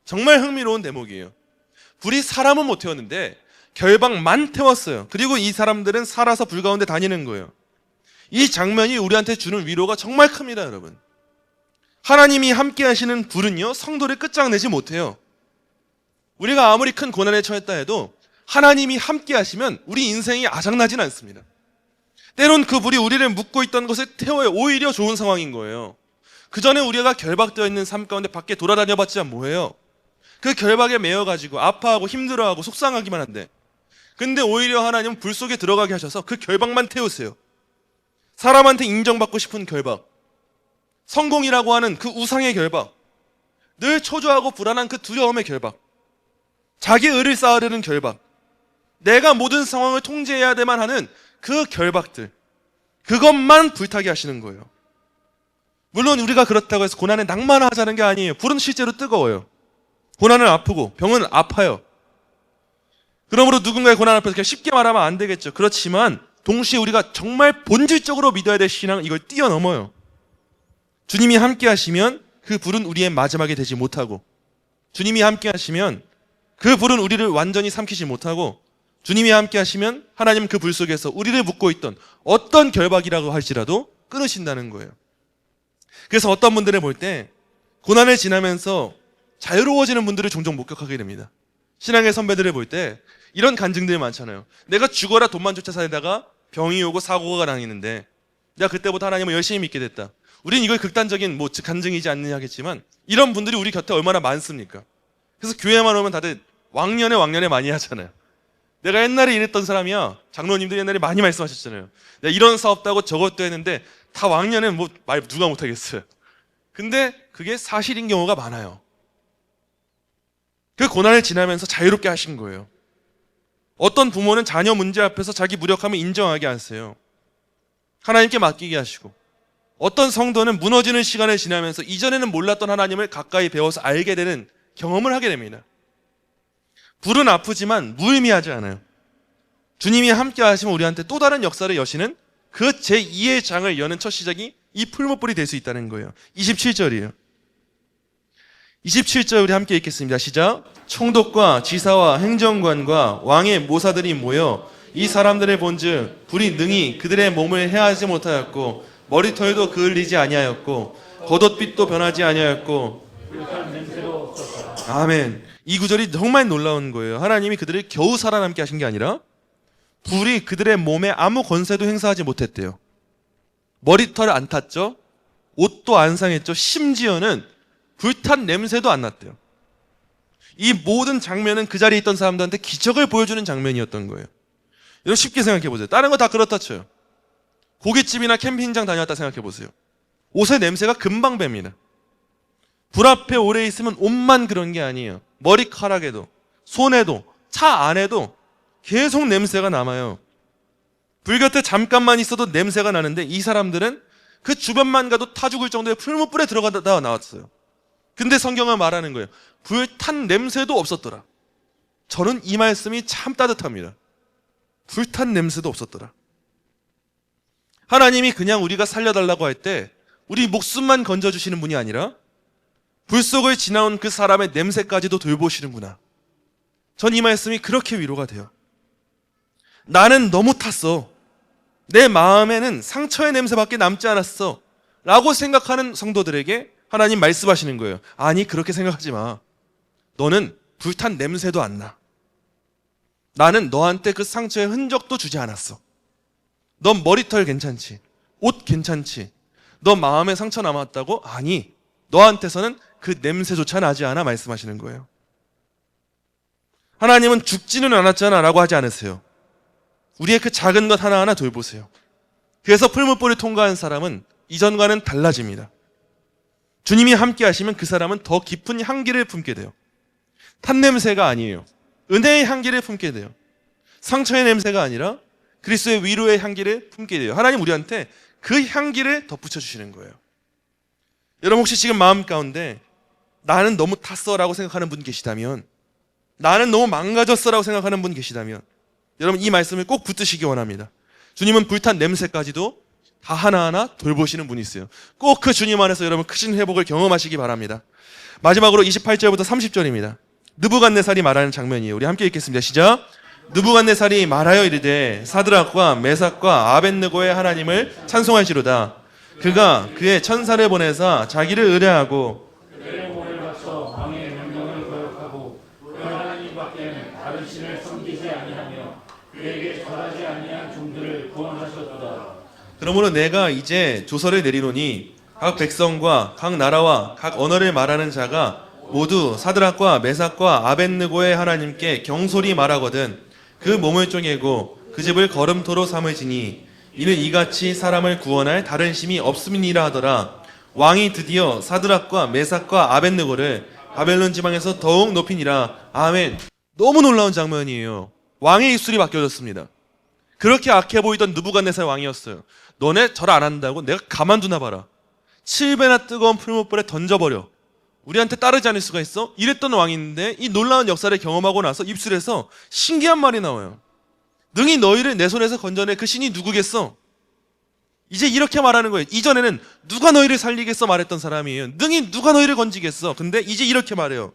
정말 흥미로운 대목이에요. 불이 사람은 못 태웠는데 결박만 태웠어요. 그리고 이 사람들은 살아서 불 가운데 다니는 거예요. 이 장면이 우리한테 주는 위로가 정말 큽니다, 여러분. 하나님이 함께 하시는 불은요, 성도를 끝장내지 못해요. 우리가 아무리 큰 고난에 처했다 해도 하나님이 함께 하시면 우리 인생이 아작나진 않습니다. 때론 그 불이 우리를 묶고 있던 것을 태워요. 오히려 좋은 상황인 거예요. 그 전에 우리가 결박되어 있는 삶 가운데 밖에 돌아다녀봤자 뭐예요? 그 결박에 매여가지고 아파하고 힘들어하고 속상하기만 한데, 근데 오히려 하나님은 불 속에 들어가게 하셔서 그 결박만 태우세요. 사람한테 인정받고 싶은 결박, 성공이라고 하는 그 우상의 결박, 늘 초조하고 불안한 그 두려움의 결박, 자기 의를 쌓으려는 결박, 내가 모든 상황을 통제해야만 하는 그 결박들, 그것만 불타게 하시는 거예요. 물론 우리가 그렇다고 해서 고난에 낭만하자는 게 아니에요. 불은 실제로 뜨거워요. 고난은 아프고 병은 아파요. 그러므로 누군가의 고난 앞에서 그냥 쉽게 말하면 안 되겠죠. 그렇지만 동시에 우리가 정말 본질적으로 믿어야 될 신앙은 이걸 뛰어넘어요. 주님이 함께 하시면 그 불은 우리의 마지막이 되지 못하고, 주님이 함께 하시면 그 불은 우리를 완전히 삼키지 못하고, 주님이 함께 하시면 하나님 그 불 속에서 우리를 묶고 있던 어떤 결박이라고 할지라도 끊으신다는 거예요. 그래서 어떤 분들을 볼 때 고난을 지나면서 자유로워지는 분들을 종종 목격하게 됩니다. 신앙의 선배들을 볼 때 이런 간증들이 많잖아요. 내가 죽어라 돈만 쫓아 살다가 병이 오고 사고가 당했는데 내가 그때부터 하나님을 열심히 믿게 됐다. 우린 이걸 극단적인 간증이지 않느냐겠지만 이런 분들이 우리 곁에 얼마나 많습니까? 그래서 교회만 오면 다들 왕년에 많이 하잖아요. 내가 옛날에 이랬던 사람이야. 장로님들 옛날에 많이 말씀하셨잖아요. 내가 이런 사업도 하고 저것도 했는데 다 왕년에 말 누가 못하겠어요. 근데 그게 사실인 경우가 많아요. 그 고난을 지나면서 자유롭게 하신 거예요. 어떤 부모는 자녀 문제 앞에서 자기 무력함을 인정하게 하세요. 하나님께 맡기게 하시고, 어떤 성도는 무너지는 시간을 지나면서 이전에는 몰랐던 하나님을 가까이 배워서 알게 되는 경험을 하게 됩니다. 불은 아프지만 무의미하지 않아요. 주님이 함께 하시면 우리한테 또 다른 역사를 여시는 그 제2의 장을 여는 첫 시작이 이 풀무불이 될 수 있다는 거예요. 27절이에요. 27절 우리 함께 읽겠습니다. 시작. 총독과 지사와 행정관과 왕의 모사들이 모여 이 사람들을 본즉 불이 능히 그들의 몸을 해하지 못하였고 머리털도 그을리지 아니하였고 겉옷빛도 변하지 아니하였고 불탄 냄새도 없었다. 아멘. 이 구절이 정말 놀라운 거예요. 하나님이 그들을 겨우 살아남게 하신 게 아니라 불이 그들의 몸에 아무 권세도 행사하지 못했대요. 머리털 안 탔죠? 옷도 안 상했죠? 심지어는 불탄 냄새도 안 났대요. 이 모든 장면은 그 자리에 있던 사람들한테 기적을 보여주는 장면이었던 거예요. 여러분 쉽게 생각해 보세요. 다른 거 다 그렇다 쳐요. 고깃집이나 캠핑장 다녀왔다 생각해 보세요. 옷의 냄새가 금방 뱄니다. 불 앞에 오래 있으면 옷만 그런 게 아니에요. 머리카락에도, 손에도, 차 안에도 계속 냄새가 남아요. 불 곁에 잠깐만 있어도 냄새가 나는데 이 사람들은 그 주변만 가도 타 죽을 정도의 풀무불에 들어가다 나왔어요. 근데 성경은 말하는 거예요. 불탄 냄새도 없었더라. 저는 이 말씀이 참 따뜻합니다. 불탄 냄새도 없었더라. 하나님이 그냥 우리가 살려달라고 할 때 우리 목숨만 건져주시는 분이 아니라 불 속을 지나온 그 사람의 냄새까지도 돌보시는구나. 전 이 말씀이 그렇게 위로가 돼요. 나는 너무 탔어. 내 마음에는 상처의 냄새밖에 남지 않았어. 라고 생각하는 성도들에게 하나님 말씀하시는 거예요. 아니, 그렇게 생각하지 마. 너는 불탄 냄새도 안 나. 나는 너한테 그 상처의 흔적도 주지 않았어. 넌 머리털 괜찮지? 옷 괜찮지? 너 마음에 상처 남았다고? 아니, 너한테서는 그 냄새조차 나지 않아 말씀하시는 거예요. 하나님은 죽지는 않았잖아 라고 하지 않으세요. 우리의 그 작은 것 하나하나 돌보세요. 그래서 풀무불을 통과한 사람은 이전과는 달라집니다. 주님이 함께 하시면 그 사람은 더 깊은 향기를 품게 돼요. 탄 냄새가 아니에요. 은혜의 향기를 품게 돼요. 상처의 냄새가 아니라 그리스도의 위로의 향기를 품게 돼요. 하나님 우리한테 그 향기를 덧붙여 주시는 거예요. 여러분 혹시 지금 마음 가운데 나는 너무 탔어 라고 생각하는 분 계시다면, 나는 너무 망가졌어 라고 생각하는 분 계시다면 여러분 이 말씀을 꼭 붙드시기 원합니다. 주님은 불탄 냄새까지도 다 하나하나 돌보시는 분이 있어요. 꼭 그 주님 안에서 여러분 크신 회복을 경험하시기 바랍니다. 마지막으로 28절부터 30절입니다. 느부갓네살이 말하는 장면이에요. 우리 함께 읽겠습니다. 시작. 느부갓네살이 말하여 이르되 사드락과 메삭과 아벳느고의 하나님을 찬송하시로다. 그가 그의 천사를 보내사 자기를 의뢰하고 그들의 몸을 바쳐 왕의 명령을 거역하고 그 하나님밖에는 다른 신을 섬기지 아니하며 그에게 절하지 아니한 종들을 구원하셨도다. 그러므로 내가 이제 조서를 내리노니 각 백성과 각 나라와 각 언어를 말하는 자가 모두 사드락과 메삭과 아벳느고의 하나님께 경솔히 말하거든 그 몸을 쪼개고 그 집을 걸음토로 삼을지니 이는 이같이 사람을 구원할 다른 심이 없음이니라 하더라. 왕이 드디어 사드락과 메삭과 아벳느고를 바벨론 지방에서 더욱 높이니라. 아멘. 너무 놀라운 장면이에요. 왕의 입술이 바뀌어졌습니다. 그렇게 악해 보이던 느부갓네살 왕이었어요. 너네 절 안 한다고 내가 가만두나 봐라. 7배나 뜨거운 풀무불에 던져버려. 우리한테 따르지 않을 수가 있어? 이랬던 왕인데 이 놀라운 역사를 경험하고 나서 입술에서 신기한 말이 나와요. 능히 너희를 내 손에서 건져내 그 신이 누구겠어? 이제 이렇게 말하는 거예요. 이전에는 누가 너희를 살리겠어 말했던 사람이에요. 능히 누가 너희를 건지겠어? 근데 이제 이렇게 말해요.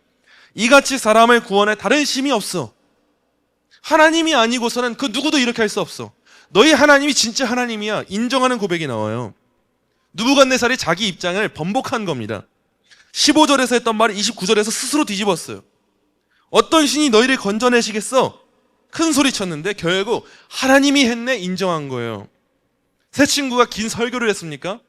이같이 사람을 구원할 다른 신이 없어. 하나님이 아니고서는 그 누구도 이렇게 할 수 없어. 너희 하나님이 진짜 하나님이야. 인정하는 고백이 나와요. 느부갓네살이 자기 입장을 번복한 겁니다. 15절에서 했던 말을 29절에서 스스로 뒤집었어요. 어떤 신이 너희를 건져내시겠어? 큰 소리 쳤는데 결국 하나님이 했네 인정한 거예요. 새 친구가 긴 설교를 했습니까?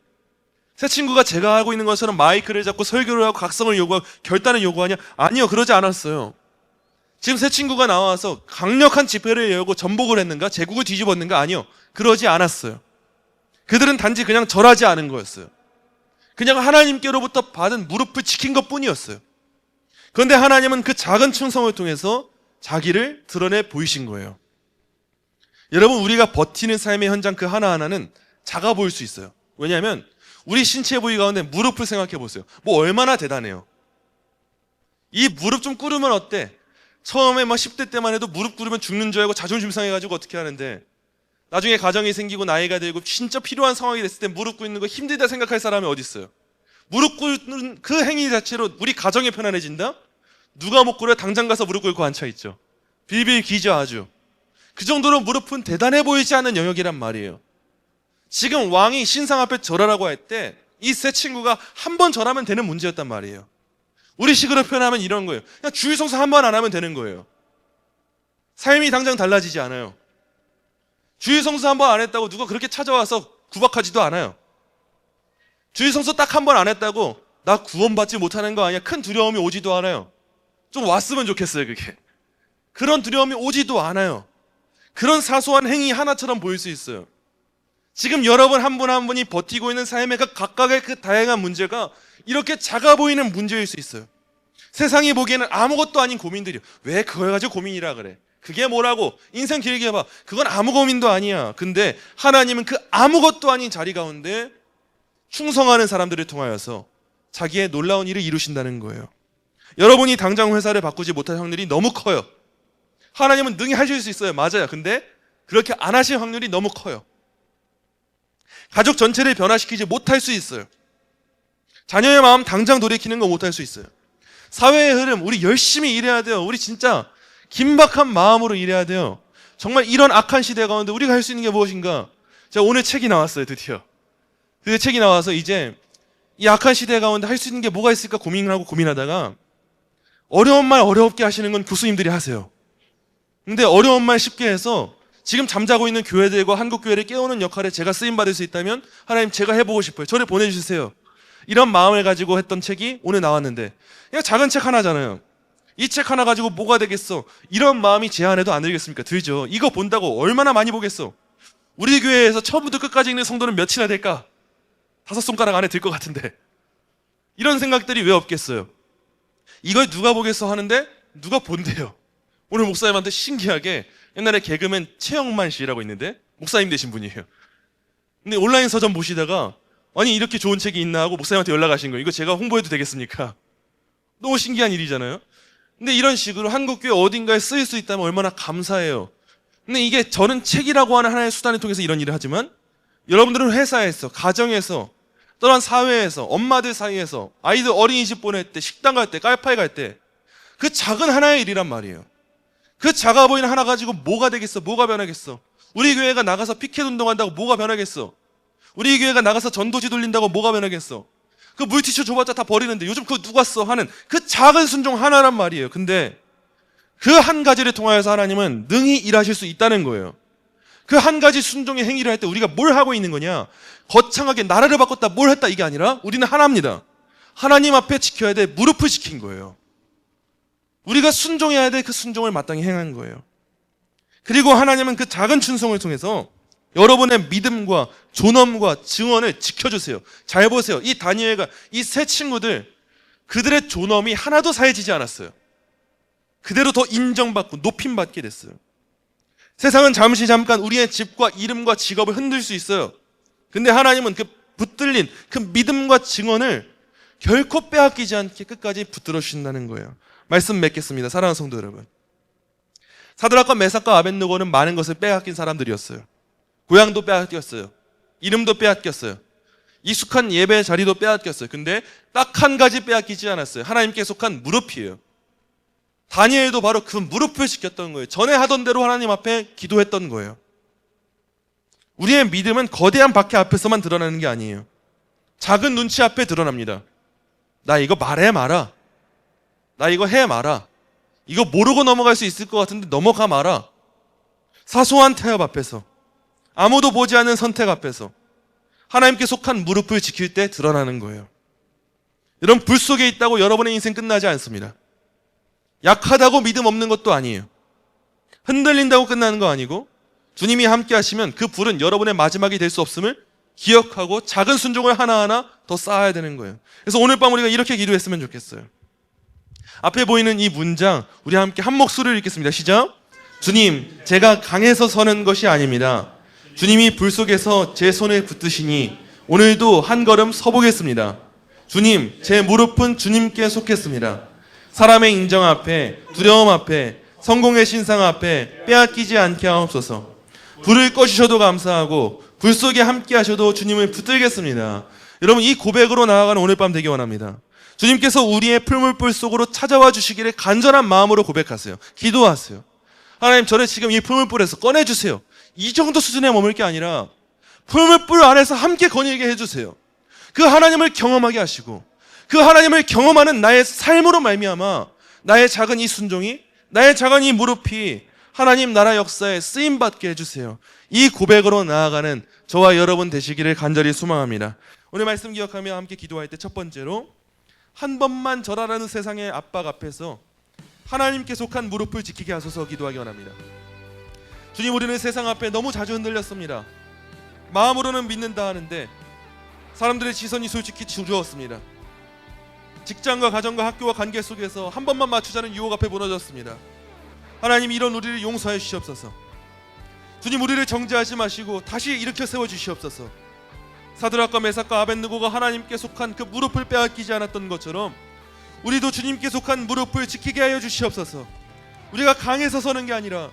새 친구가 제가 하고 있는 것처럼 마이크를 잡고 설교를 하고 각성을 요구하고 결단을 요구하냐? 아니요, 그러지 않았어요. 지금 새 친구가 나와서 강력한 집회를 열고 전복을 했는가? 제국을 뒤집었는가? 아니요, 그러지 않았어요. 그들은 단지 그냥 절하지 않은 거였어요. 그냥 하나님께로부터 받은 무릎을 지킨 것뿐이었어요. 그런데 하나님은 그 작은 충성을 통해서 자기를 드러내 보이신 거예요. 여러분, 우리가 버티는 삶의 현장 그 하나하나는 작아 보일 수 있어요. 왜냐하면 우리 신체 부위 가운데 무릎을 생각해 보세요. 뭐 얼마나 대단해요. 이 무릎 좀 꿇으면 어때? 처음에 막 10대 때만 해도 무릎 꿇으면 죽는 줄 알고 자존심 상해가지고 어떻게 하는데, 나중에 가정이 생기고 나이가 들고 진짜 필요한 상황이 됐을 때 무릎 꿇는 거 힘들다 생각할 사람이 어디 있어요? 무릎 꿇는 그 행위 자체로 우리 가정이 편안해진다? 누가 못 꿇어요? 당장 가서 무릎 꿇고 앉혀있죠. 빌빌 기죠 아주. 그 정도로 무릎은 대단해 보이지 않는 영역이란 말이에요. 지금 왕이 신상 앞에 절하라고 할 때 이 세 친구가 한 번 절하면 되는 문제였단 말이에요. 우리 식으로 표현하면 이런 거예요. 그냥 주일성수 한 번 안 하면 되는 거예요. 삶이 당장 달라지지 않아요. 주일성수 한 번 안 했다고 누가 그렇게 찾아와서 구박하지도 않아요. 주일성수 딱 한 번 안 했다고 나 구원받지 못하는 거 아니야? 큰 두려움이 오지도 않아요. 좀 왔으면 좋겠어요, 그게. 그런 두려움이 오지도 않아요. 그런 사소한 행위 하나처럼 보일 수 있어요. 지금 여러분 한 분 한 분이 버티고 있는 삶의 각각의 그 다양한 문제가 이렇게 작아 보이는 문제일 수 있어요. 세상이 보기에는 아무것도 아닌 고민들이요. 왜 그걸 가지고 고민이라 그래? 그게 뭐라고? 인생 길게 해봐. 그건 아무 고민도 아니야. 근데 하나님은 그 아무것도 아닌 자리 가운데 충성하는 사람들을 통하여서 자기의 놀라운 일을 이루신다는 거예요. 여러분이 당장 회사를 바꾸지 못할 확률이 너무 커요. 하나님은 능히 하실 수 있어요. 맞아요. 근데 그렇게 안 하실 확률이 너무 커요. 가족 전체를 변화시키지 못할 수 있어요. 자녀의 마음 당장 돌이키는 거 못할 수 있어요. 사회의 흐름, 우리 열심히 일해야 돼요. 우리 진짜 긴박한 마음으로 일해야 돼요. 정말 이런 악한 시대 가운데 우리가 할 수 있는 게 무엇인가? 제가 오늘 책이 나왔어요. 드디어 책이 나와서 이제 이 악한 시대 가운데 할 수 있는 게 뭐가 있을까 고민을 하고 고민하다가, 어려운 말 어렵게 하시는 건 교수님들이 하세요. 근데 어려운 말 쉽게 해서 지금 잠자고 있는 교회들과 한국교회를 깨우는 역할에 제가 쓰임받을 수 있다면 하나님 제가 해보고 싶어요. 저를 보내주세요. 이런 마음을 가지고 했던 책이 오늘 나왔는데, 그냥 작은 책 하나잖아요. 이 책 하나 가지고 뭐가 되겠어? 이런 마음이 제 안에도 안 들겠습니까? 들죠. 이거 본다고 얼마나 많이 보겠어? 우리 교회에서 처음부터 끝까지 읽는 성도는 몇이나 될까? 5손가락 안에 들 것 같은데. 이런 생각들이 왜 없겠어요? 이걸 누가 보겠어 하는데 누가 본대요. 오늘 목사님한테 신기하게, 옛날에 개그맨 최영만 씨라고 있는데 목사님 되신 분이에요. 근데 온라인 서점 보시다가 아니 이렇게 좋은 책이 있나 하고 목사님한테 연락하신 거예요. 이거 제가 홍보해도 되겠습니까? 너무 신기한 일이잖아요. 근데 이런 식으로 한국교회 어딘가에 쓰일 수 있다면 얼마나 감사해요. 근데 이게 저는 책이라고 하는 하나의 수단을 통해서 이런 일을 하지만, 여러분들은 회사에서, 가정에서, 또한 사회에서, 엄마들 사이에서, 아이들 어린이집 보낼 때, 식당 갈 때, 깔파이 갈 때, 그 작은 하나의 일이란 말이에요. 그 작아 보이는 하나 가지고 뭐가 되겠어? 뭐가 변하겠어? 우리 교회가 나가서 피켓 운동한다고 뭐가 변하겠어? 우리 교회가 나가서 전도지 돌린다고 뭐가 변하겠어? 그 물티슈 줘봤자 다 버리는데 요즘 그거 누가 써? 하는 그 작은 순종 하나란 말이에요. 근데 그 한 가지를 통하여서 하나님은 능히 일하실 수 있다는 거예요. 그 한 가지 순종의 행위를 할 때 우리가 뭘 하고 있는 거냐? 거창하게 나라를 바꿨다 뭘 했다 이게 아니라 우리는 하나입니다. 하나님 앞에 지켜야 될 무릎을 지킨 거예요. 우리가 순종해야 될 그 순종을 마땅히 행한 거예요. 그리고 하나님은 그 작은 충성을 통해서 여러분의 믿음과 존엄과 증언을 지켜주세요. 잘 보세요. 이 다니엘과 이 세 친구들, 그들의 존엄이 하나도 사해지지 않았어요. 그대로 더 인정받고 높임받게 됐어요. 세상은 잠깐 우리의 집과 이름과 직업을 흔들 수 있어요. 근데 하나님은 그 붙들린 그 믿음과 증언을 결코 빼앗기지 않게 끝까지 붙들어 주신다는 거예요. 말씀 맺겠습니다. 사랑하는 성도 여러분, 사드락과 메삭과 아벳느고는 많은 것을 빼앗긴 사람들이었어요. 고향도 빼앗겼어요. 이름도 빼앗겼어요. 익숙한 예배 자리도 빼앗겼어요. 근데 딱 한 가지 빼앗기지 않았어요. 하나님께 속한 무릎이에요. 다니엘도 바로 그 무릎을 지켰던 거예요. 전에 하던 대로 하나님 앞에 기도했던 거예요. 우리의 믿음은 거대한 박해 앞에서만 드러나는 게 아니에요. 작은 눈치 앞에 드러납니다. 나 이거 말해 마라. 나 이거 해 마라. 이거 모르고 넘어갈 수 있을 것 같은데 넘어가 마라. 사소한 태업 앞에서, 아무도 보지 않는 선택 앞에서 하나님께 속한 무릎을 지킬 때 드러나는 거예요. 여러분, 불 속에 있다고 여러분의 인생 끝나지 않습니다. 약하다고 믿음 없는 것도 아니에요. 흔들린다고 끝나는 거 아니고, 주님이 함께 하시면 그 불은 여러분의 마지막이 될 수 없음을 기억하고 작은 순종을 하나하나 더 쌓아야 되는 거예요. 그래서 오늘 밤 우리가 이렇게 기도했으면 좋겠어요. 앞에 보이는 이 문장, 우리 함께 한 목소리를 읽겠습니다. 시작. 주님, 제가 강해서 서는 것이 아닙니다. 주님이 불 속에서 제 손을 붙드시니 오늘도 한 걸음 서보겠습니다. 주님, 제 무릎은 주님께 속했습니다. 사람의 인정 앞에, 두려움 앞에, 성공의 신상 앞에 빼앗기지 않게 하옵소서. 불을 꺼주셔도 감사하고 불 속에 함께 하셔도 주님을 붙들겠습니다. 여러분, 이 고백으로 나아가는 오늘 밤 되기 원합니다. 주님께서 우리의 풀물불 속으로 찾아와 주시기를 간절한 마음으로 고백하세요. 기도하세요. 하나님, 저를 지금 이 풀물불에서 꺼내주세요. 이 정도 수준에 머물 게 아니라 풀물불 안에서 함께 거닐게 해주세요. 그 하나님을 경험하게 하시고 그 하나님을 경험하는 나의 삶으로 말미암아 나의 작은 이 순종이, 나의 작은 이 무릎이 하나님 나라 역사에 쓰임받게 해주세요. 이 고백으로 나아가는 저와 여러분 되시기를 간절히 소망합니다. 오늘 말씀 기억하며 함께 기도할 때 첫 번째로, 한 번만 절하라는 세상의 압박 앞에서 하나님께 속한 무릎을 지키게 하소서 기도하기 원합니다. 주님, 우리는 세상 앞에 너무 자주 흔들렸습니다. 마음으로는 믿는다 하는데 사람들의 시선이 솔직히 두려웠습니다. 직장과 가정과 학교와 관계 속에서 한 번만 맞추자는 유혹 앞에 무너졌습니다. 하나님, 이런 우리를 용서해 주시옵소서. 주님, 우리를 정죄하지 마시고 다시 일으켜 세워 주시옵소서. 사드락과 메삭과 아벳느고가 하나님께 속한 그 무릎을 빼앗기지 않았던 것처럼 우리도 주님께 속한 무릎을 지키게 하여 주시옵소서. 우리가 강해서 서는 게 아니라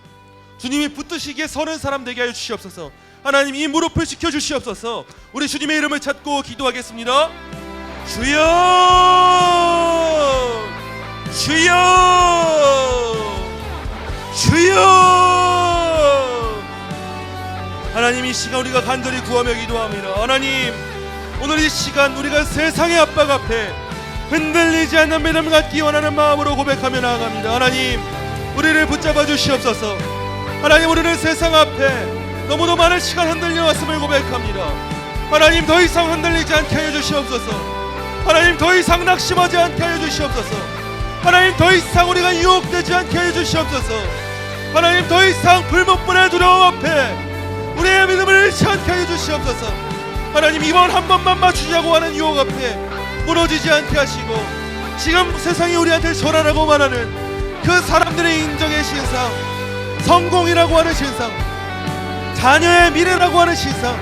주님이 붙드시기에 서는 사람 되게 하여 주시옵소서. 하나님, 이 무릎을 지켜주시옵소서. 우리 주님의 이름을 찾고 기도하겠습니다. 주여, 주여, 주여. 하나님, 이 시간 우리가 간절히 구하며 기도합니다. 하나님, 오늘 이 시간 우리가 세상의 압박 앞에 흔들리지 않는 믿음 갖기 원하는 마음으로 고백하며 나아갑니다. 하나님, 우리를 붙잡아 주시옵소서. 하나님, 우리는 세상 앞에 너무도 많은 시간 흔들려 왔음을 고백합니다. 하나님, 더 이상 흔들리지 않게 하여 주시옵소서. 하나님, 더 이상 낙심하지 않게 하여 주시옵소서. 하나님, 더 이상 우리가 유혹되지 않게 하여 주시옵소서. 하나님, 더 이상 불못불의 두려움 앞에 우리의 믿음을 잃지 않게 하여 주시옵소서. 하나님, 이번 한 번만 맞추자고 하는 유혹 앞에 무너지지 않게 하시고 지금 세상이 우리한테 절하라고 말하는 그 사람들의 인정의 신상, 성공이라고 하는 신상, 자녀의 미래라고 하는 신상,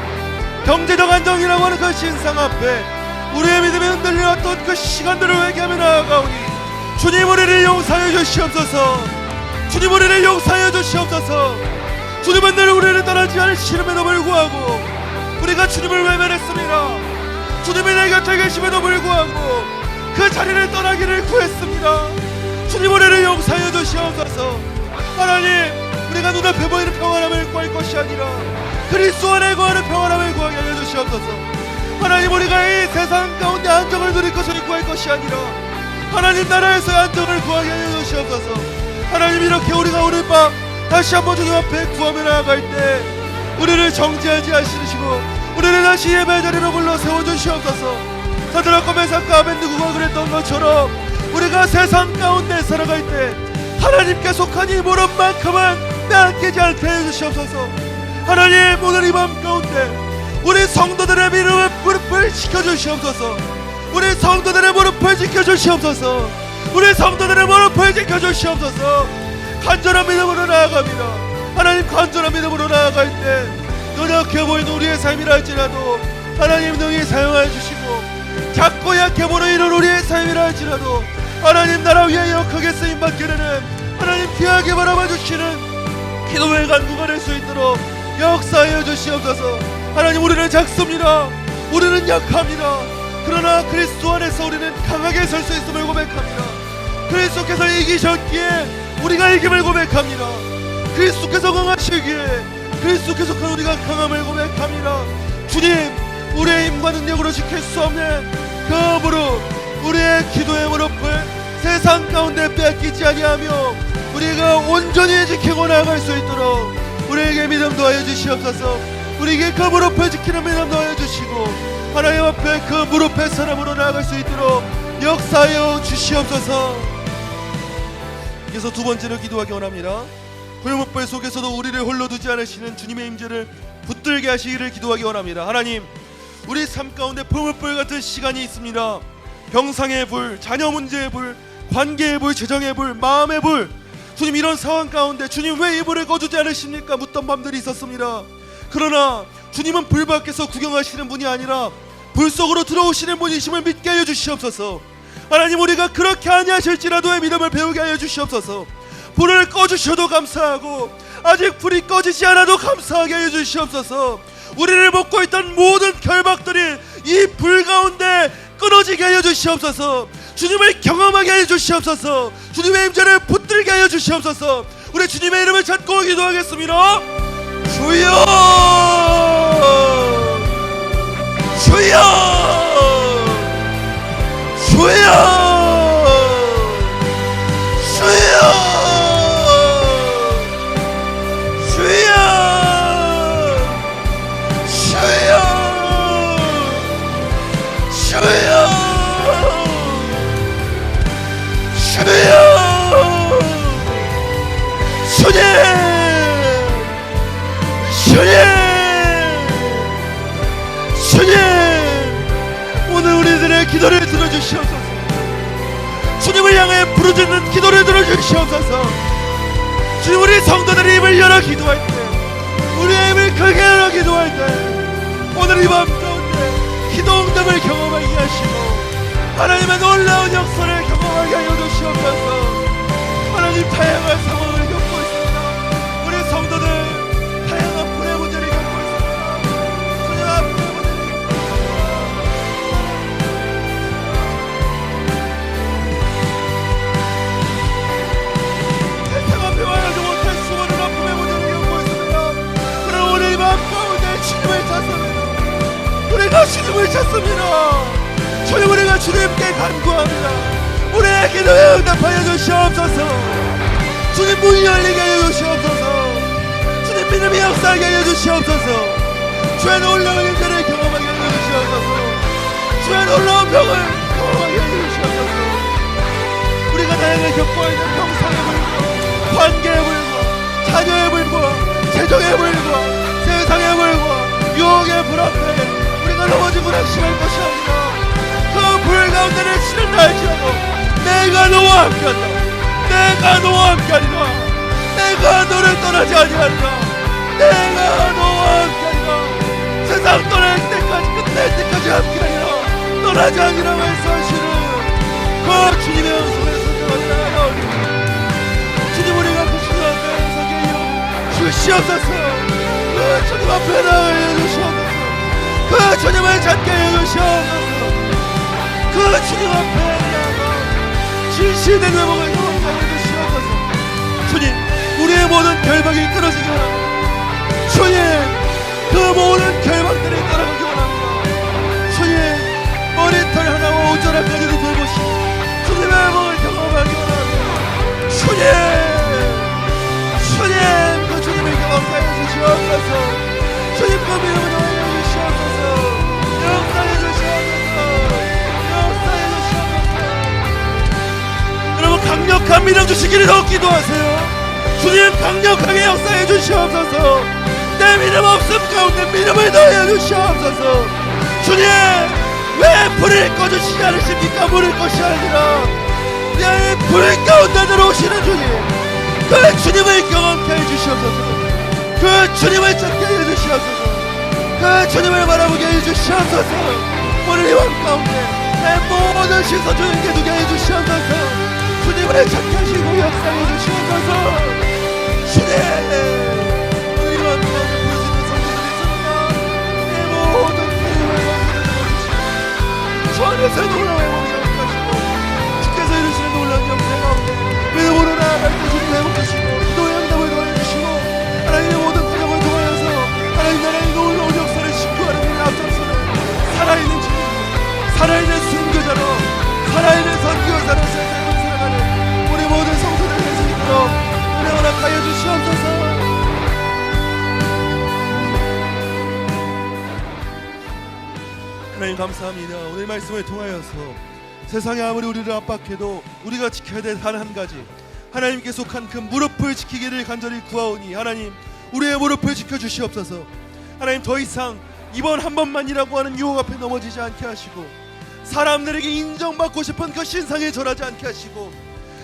경제적 안정이라고 하는 그 신상 앞에 우리의 믿음이 흔들려왔던 그 시간들을 회개하며 나아가오니 주님, 우리를 용서하여 주시옵소서. 주님, 우리를 용서하여 주시옵소서. 주님은 늘 우리를 떠나지 않으시는데도 불구하고 우리가 주님을 외면했습니다. 주님이 내 곁에 계심에도 불구하고 그 자리를 떠나기를 구했습니다. 주님, 우리를 용서하여 주시옵소서. 하나님, 우리가 눈앞에 보이는 평안함을 구할 것이 아니라 그리스도 안에 거하는 평안함을 구하게 하여 주시옵소서. 하나님, 우리가 이 세상 가운데 안정을 누릴 것을 구할 것이 아니라 하나님 나라에서의 안정을 구하게 하여 주시옵소서. 하나님, 이렇게 우리가 오늘 밤 다시 한번 주님 앞에 구하며 나아갈 때 우리를 정죄하지 않으시고 우리를 다시 예배 자리로 불러 세워주시옵소서. 사드락과 메삭과 아벳느고가 그랬던 것처럼 우리가 세상 가운데 살아갈 때 하나님께 속한 이 무릎만큼은 빼앗기지 않게 해주시옵소서. 하나님, 오늘 이 밤 가운데 우리 성도들의 무릎을 지켜주시옵소서. 우리 성도들의 무릎을 지켜주시옵소서. 우리 성도들의 무릎을 지켜주시옵소서. 간절한 믿음으로 나아갑니다. 하나님, 간절한 믿음으로 나아갈 때 연약해 보이는 우리의 삶이라 할지라도 하나님 능히 사용하여 주시고, 작고 약해 보이는 우리의 삶이라 할지라도 하나님 나라 위하여 크게 쓰임받게 되는, 하나님 귀하게 바라봐 주시는 기도의 간구가 될 수 있도록 역사하여 주시옵소서. 하나님, 우리는 작습니다. 우리는 약합니다. 그러나 그리스도 안에서 우리는 강하게 설 수 있음을 고백합니다. 그리스도께서 이기셨기에 우리가 이김을 고백합니다. 그리스도께서 강하시기에 그리스도께서 우리가 강함을 고백합니다. 주님, 우리의 힘과 능력으로 지킬 수 없는 그 무릎, 우리의 기도의 무릎을 세상 가운데 뺏기지 아니하며 우리가 온전히 지키고 나아갈 수 있도록 우리에게 믿음 더하여 주시옵소서. 우리에게 그 무릎을 지키는 믿음 더하여 주시고 하나님 앞에 그 무릎의 사람으로 나아갈 수 있도록 역사하여 주시옵소서. 그래서 두 번째로 기도하기 원합니다. 고요목불 속에서도 우리를 홀로 두지 않으시는 주님의 임재를 붙들게 하시기를 기도하기 원합니다. 하나님, 우리 삶 가운데 불물불 같은 시간이 있습니다. 병상의 불, 자녀 문제의 불, 관계의 불, 재정의 불, 마음의 불. 주님, 이런 상황 가운데 주님 왜 이 불을 꺼주지 않으십니까? 묻던 밤들이 있었습니다. 그러나 주님은 불 밖에서 구경하시는 분이 아니라 불 속으로 들어오시는 분이심을 믿게 하여 주시옵소서. 하나님, 우리가 그렇게 아니하실지라도의 믿음을 배우게 하여 주시옵소서. 불을 꺼주셔도 감사하고 아직 불이 꺼지지 않아도 감사하게 하여 주시옵소서. 우리를 먹고 있던 모든 결박들이 이 불 가운데 끊어지게 하여 주시옵소서. 주님을 경험하게 하여 주시옵소서. 주님의 임재를 붙들게 하여 주시옵소서. 우리 주님의 이름을 찾고 기도하겠습니다. 주여, 주여, 주여, 주여, 주여, 주여, 주여, 주님, 주님, 오늘 우리들의 기도를 들어주시옵소서. 주님을 향해 부르짖는 기도를 들어주시옵소서. 주님, 우리 성도들의 입을 열어 기도할 때, 우리의 입을 크게 열어 기도할 때 오늘 이 밤 가운데 기도 응답을 경험하게 하시고 하나님의 놀라운 역사를 경험하게 하여 주시옵소서. 하나님, 다양한 상황을 겪고 있습니다. 우리 성도들 다양한 불의 문제를 겪고 있습니다. 주님 앞에 문제를 겪고 있습니다. 세상 앞에 와야지 못할 수많은 아픔의 문제를 겪고 있습니다. 그러나 오늘 이 밤 가운데 주님을 찾습니다. 우리가 주님을 찾습니다. 주님, 우리가 주님께 간구합니다. 우리의 기도에 응답하여 주시옵소서. 주님, 문이 열리게 하여 주시옵소서. 주님, 믿음이 역사하게 하여 주시옵소서. 주의 놀라운 임재를 경험하게 하여 주시옵소서. 주의 놀라운 병을 경험하게 하여 주시옵소서. 우리가 다양하게 겪고 있는 병상의 불과 관계의 불과 자녀의 불과 재정의 불과 세상의 불과 유혹의 불 앞에 우리가 넘어지고 낙심할 것이 아니라 그 불 가운데를 치는 날지라도 내가 너와 함께한다. 내가 너와 함께하리라. 내가 너를 떠나지 아니하리라. 내가 너와 함께하리라. 세상 떠날 때까지 끝날 때까지 함께하리라. 떠나지 아니라 말씀하시는 그 주님의 영성에 선정하리라 나오리. 주님, 우리가 그 주님 앞에 서게 이어 주시옵소서. 그 주님 앞에 나아가 주시옵소서. 그 주님을 찾게 해 주시옵소서. 그 주님 앞에 나아가 진실된 회복을 경험하게 해주시옵소서. 주님, 우리의 모든 결박이 끊어지기 원합니다. 주님, 그 모든 결박들이 떠나가기 원합니다. 주님, 머리털 하나와 옷자락까지도 돌보시고 주님의 회복을 경험하기 원합니다. 주님, 주님, 그 주님을 경험하게 해주시옵소서. 주님, 그 믿음을 더하여 주시옵소서. 역사해 주시옵소서. 여러분, 강력한 믿음 주시기를 더 기도하세요. 주님, 강력하게 역사해 주시옵소서. 내 믿음 없음 가운데 믿음을 더해 주시옵소서. 주님, 왜 불을 꺼주시지 않으십니까? 물을 것이 아니라 내 불 가운데 들어오시는 주님, 그 주님을 경험케 해 주시옵소서. 그 주님을 찾게 해 주시옵소서. 그 주님을 바라보게 해 주시옵소서. 오늘 이 밤 가운데 내 모든 시선 주님께 두게 해 주시옵소서. 주님을 찾게 하시고 역사해 주시옵소서. 주님 오늘 이 밤 가운데 보여주는 성도들이 있습니다. 내 모든 기회를 주 안에서 놀라운 영광을 가지고 주께서 이루시는 놀라운 영광 가운데 믿음으로 나아갈 주님 회복하시고 기도의 응답을 도와주시고 하나님의 모든 사역을 통하여서 하나님 나라의 놀라운 역사를 신고하는 일에 앞장서는 살아있는 주님, 살아있는 순교자로, 살아있는 선교사로 세상을 살아가는 우리 모든 성도들 될 수 있도록 은혜 허락하여 주시옵소서. 하나님 감사합니다. 오늘 말씀을 통하여서 세상이 아무리 우리를 압박해도 우리가 지켜야 될 단 한 가지, 하나님께 속한 그 무릎을 지키기를 간절히 구하오니 하나님 우리의 무릎을 지켜주시옵소서. 하나님 더 이상 이번 한 번만이라고 하는 유혹 앞에 넘어지지 않게 하시고 사람들에게 인정받고 싶은 그 신상에 절하지 않게 하시고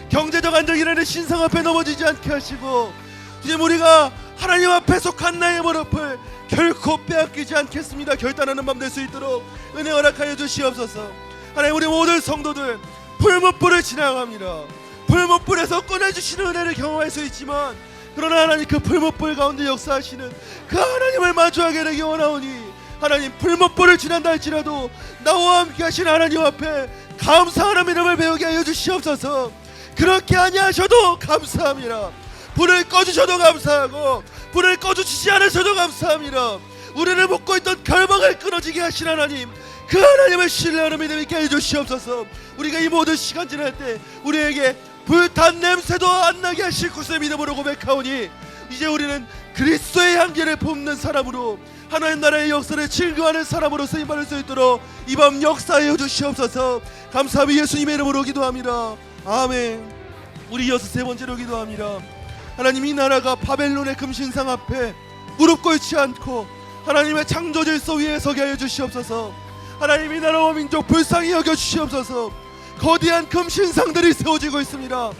경제적 안정이라는 신상 앞에 넘어지지 않게 하시고 주님 우리가 하나님 앞에 속한 나의 무릎을 결코 빼앗기지 않겠습니다. 결단하는 밤 될 수 있도록 은혜 허락하여 주시옵소서. 하나님 우리 모든 성도들 풀무불을 지나갑니다. 풀무불에서 꺼내주시는 은혜를 경험할 수 있지만 그러나 하나님 그 풀무불 가운데 역사하시는 그 하나님을 마주하게 되기 원하오니 하나님 풀무불을 지난다 할지라도 나와 함께 하신 하나님 앞에 감사하는 믿음을 배우게 하여 주시옵소서. 그렇게 아니하셔도 감사합니다. 불을 꺼주셔도 감사하고 불을 꺼주시지 않으셔도 감사합니다. 우리를 묶고 있던 결박을 끊어지게 하신 하나님, 그 하나님을 신뢰하는 믿음 있게 해주시옵소서. 우리가 이 모든 시간 지날 때 우리에게 불탄 냄새도 안 나게 하실 것을 믿음으로 고백하오니 이제 우리는 그리스도의 향기를 뿜는 사람으로 하나님 나라의 역사를 증거하는 사람으로 쓰임받을 수 있도록 이 밤 역사하여 주시옵소서. 감사하며 예수님의 이름으로 기도합니다. 아멘. 우리 이어서 세 번째로 기도합니다. 하나님 이 나라가 바벨론의 금신상 앞에 무릎 꿇지 않고 하나님의 창조 질서 위에 서게 하여 주시옵소서. 하나님 이 나라와 민족 불쌍히 여겨 주시옵소서. 거대한 금신상들이 세워지고 있습니다.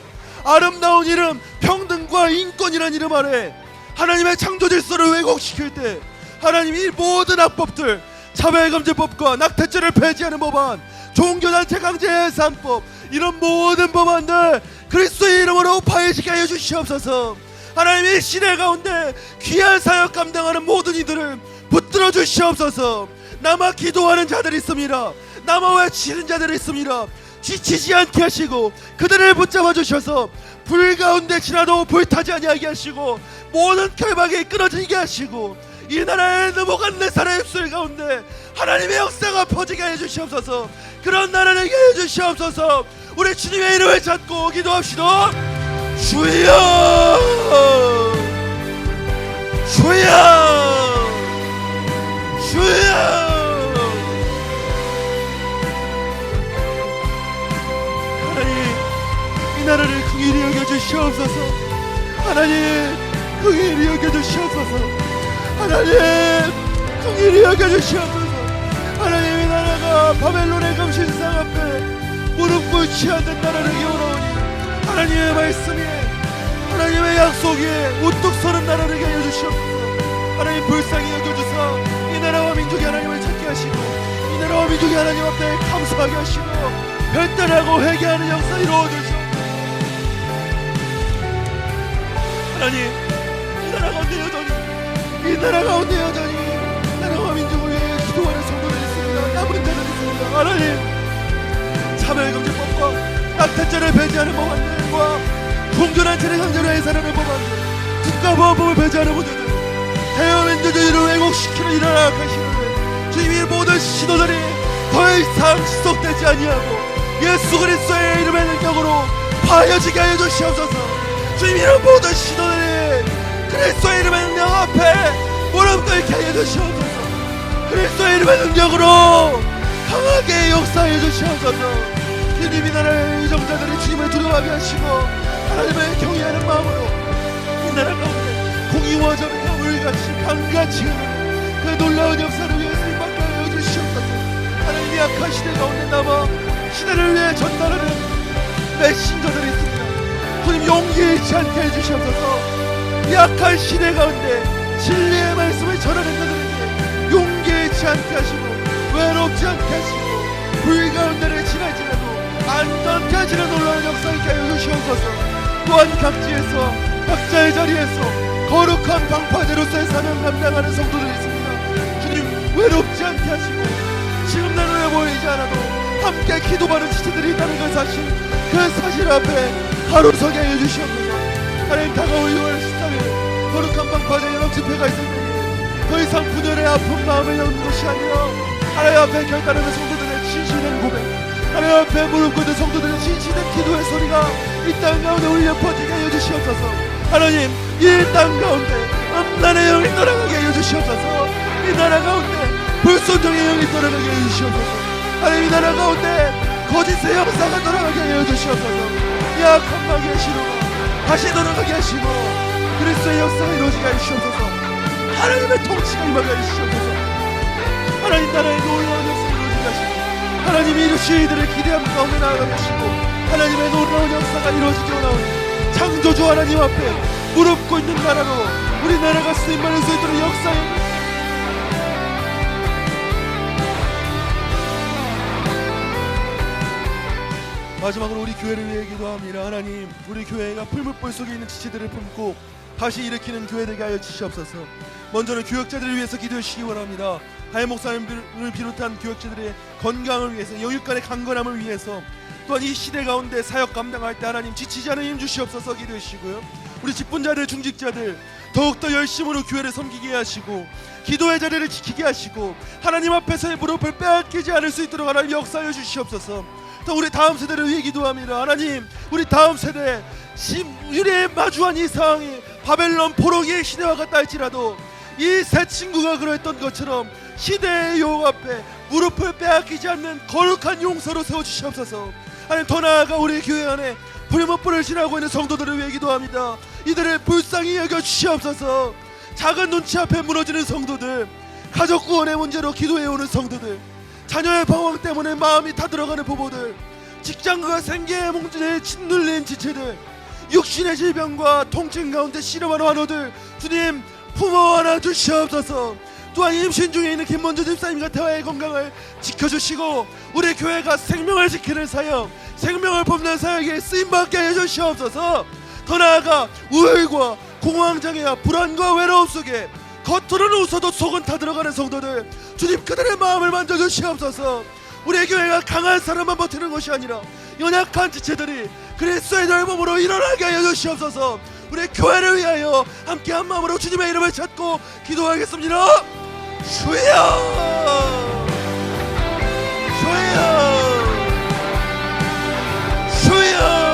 아름다운 이름 평등과 인권이라는 이름 아래 하나님의 창조 질서를 왜곡시킬 때 하나님 이 모든 악법들, 차별금지법과 낙태죄를 폐지하는 법안, 종교단체 강제 해산법, 이런 모든 법안들 그리스도의 이름으로 파해지게 하여 주시옵소서. 하나님 이 시대 가운데 귀한 사역 감당하는 모든 이들을 붙들어 주시옵소서. 남아 기도하는 자들이 있습니다. 남아 외치는 자들이 있습니다. 지치지 않게 하시고 그들을 붙잡아 주셔서 불 가운데 지나도 불타지 아니하게 하시고 모든 결박이 끊어지게 하시고 이 나라의 넘어간 내 사람의 입술 가운데 하나님의 역사가 퍼지게 해주시옵소서. 그런 나라를 이게 해주시옵소서. 우리 주님의 이름을 찾고 기도합시다. 주여 주여 주여. 하나님 이 나라를 긍휼히 여겨주시옵소서. 하나님 긍휼히 여겨주시옵소서. 하나님 긍휼히 여겨주시옵소서. 하나님 이 나라가 바벨론의 금신상 앞에 무릎 꿇지 않는 나라를 기원하오니 하나님의 말씀이 하나님의 약속에 우뚝 서는 나라를 하여 주시옵소서. 하나님 불쌍히 여겨주사 이 나라와 민족이 하나님을 찾게 하시고 이 나라와 민족이 하나님 앞에 감사하게 하시고 변단하고 회개하는 역사 이루어주시옵소서. 하나님 이 나라 가운데 여전히 나라와 민족을 위해 기도하는 성도들이 있습니다. 남은 자들이 있습니다. 하나님 차별금지법과 낙태죄를 배제하는 법안들과 종교단체를 강제로 해산하는 법안들, 국가보안법을 배제하는 문제들, 대의민주주의를 왜곡시키는 이런 악하시는 주님이 모든 시도들이 더 이상 지속되지 아니하고 예수 그리스도의 이름의 능력으로 파여지게 하여 주시옵소서. 주님 이런 모든 시도들이 그리스도의 이름의 능력 앞에 무릎 꿇게 하여 주시옵소서. 그리스도의 이름의 능력으로 강하게 역사해 주시옵소서. 주님 이 나라의 이정자들이 주님을 두려워하게 하시고 하나님을 경외하는 마음으로 이 나라 가운데 공의와 정의가 물같이 강같이 흐르는 그 놀라운 역사를 위해 쓰임받게 하여 주시옵소서. 하나님이 약한 시대 가운데 남아 시대를 위해 전달하는 메신저들이 있습니다. 주님 용기 잃지 않게 해주시옵소서. 약한 시대 가운데 진리의 말씀을 전하는 자들에게 용기 잃지 않게 하시고 외롭지 않게 하시고 불 가운데를 지날지라도 안전케 하시는 놀라운 역사 있게 하여 주시옵소서. 또한 각지에서 각자의 자리에서 거룩한 방파제로서의 사명 감당하는 성도들이 있습니다. 주님 외롭지 않게 하시고 지금 내 눈에 보이지 않아도 함께 기도하는 지체들이 있다는 그 사실 앞에 바로 서게 해주시옵소서. 하나님 다가올 6월 13일 거룩한 방파제 연합 집회가 있을 때에 더 이상 분열의 아픈 마음을 여는 것이 아니라 하나님 앞에 결단하는 성도들의 진실된 고백, 하나님 앞에 무릎 꿇는 성도들의 진실된 기도의 소리가 이 땅 가운데 울려 퍼지게 해주시옵소서. 하나님 이 땅 가운데 음란의 영이 떠나가게 해주시옵소서. 이 나라 가운데 불순종의 영이 떠나가게 해주시옵소서. 하나님 이 나라 가운데 거짓의 역사가 떠나가게 해주시옵소서. 약한 마귀의 신호가 다시 돌아가게 하시고 그리스도의 역사가 이루어지게 하시옵소서. 하나님의 통치가 임하게 하시옵소서. 하나님 나라의 놀라운 역사가 이루어지게 하시고 하나님이 이루시 이들을 기대함 가운데 나아가게 하시고 하나님의 놀라운 역사가 이루어지게 원하오니 창조주 하나님 앞에 무릎 꿇는 나라로 우리나라가 쓰임받을 수 있도록 역사에 마지막으로 우리 교회를 위해 기도합니다. 하나님 우리 교회가 풀무불 속에 있는 지체들을 품고 다시 일으키는 교회 되게 하여 주시옵소서. 먼저는 교역자들을 위해서 기도해 주시기 원합니다. 하임 목사님을 비롯한 교역자들의 건강을 위해서 영육간의 강건함을 위해서 또한 이 시대 가운데 사역 감당할 때 하나님 지치지 않은 힘 주시옵소서 기도해 주시고요. 우리 직분자들 중직자들 더욱더 열심으로 교회를 섬기게 하시고 기도의 자리를 지키게 하시고 하나님 앞에서의 무릎을 빼앗기지 않을 수 있도록 하나님 역사하여 주시옵소서. 또 우리 다음 세대를 위해 기도합니다. 하나님 우리 다음 세대 유리에 마주한 이 상황이 바벨론 포로기의 시대와 같다 할지라도 이 새 친구가 그러했던 것처럼 시대의 유혹 앞에 무릎을 빼앗기지 않는 거룩한 용서로 세워주시옵소서. 하나님 더 나아가 우리 교회 안에 불못불을 지나고 있는 성도들을 위해 기도합니다. 이들을 불쌍히 여겨주시옵소서. 작은 눈치 앞에 무너지는 성도들, 가족 구원의 문제로 기도해오는 성도들, 자녀의 방황 때문에 마음이 타들어가는 부부들, 직장과 생계의 문제에 짓눌린 지체들, 육신의 질병과 통증 가운데 씨름하는 환우들 주님 품어 안아 주시옵소서. 또한 임신 중에 있는 김mon주 집사님과 대화의 건강을 지켜주시고 우리 교회가 생명을 지키는 사역, 생명을 뽑는 사역에 쓰임받게 해주시옵소서. 더 나아가 우울과 공황장애와 불안과 외로움 속에 겉으로는 웃어도 속은 타들어가는 성도들 주님 그들의 마음을 만져주시옵소서. 우리 교회가 강한 사람만 버티는 것이 아니라 연약한 지체들이 그리스도의 넓음으로 일어나게 하여 주시옵소서. 우리 교회를 위하여 함께 한 마음으로 주님의 이름을 찾고 기도하겠습니다. 주여 주여 주여.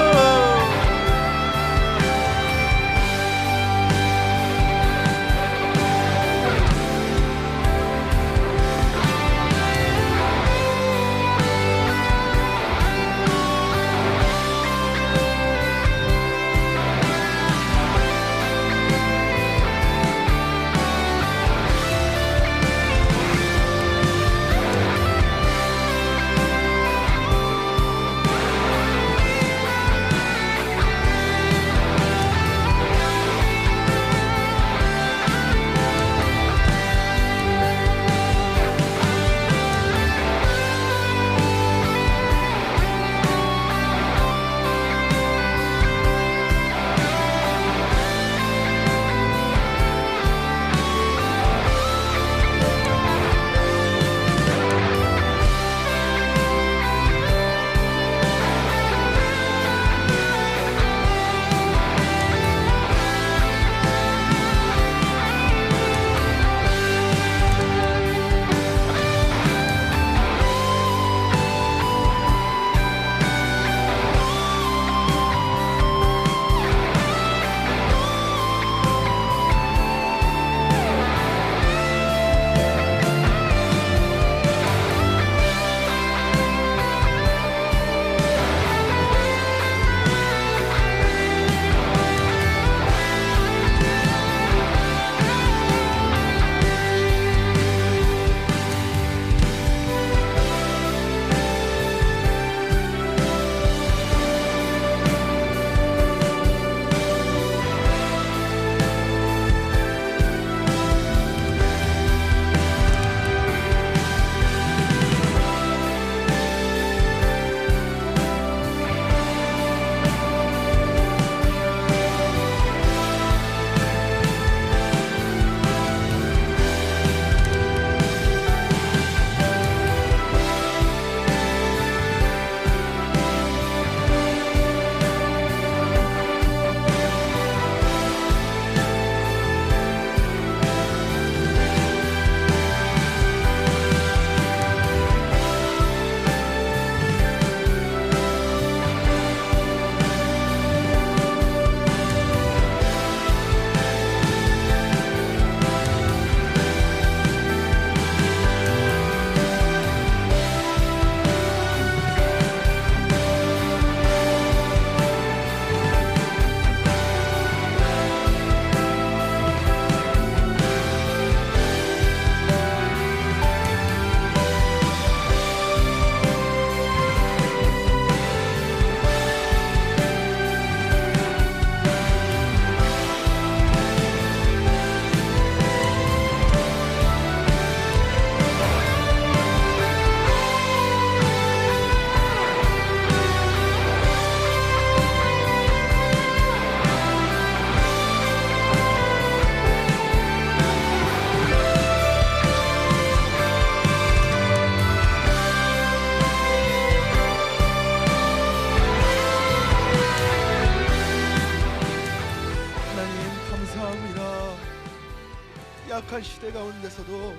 약한 시대 가운데서도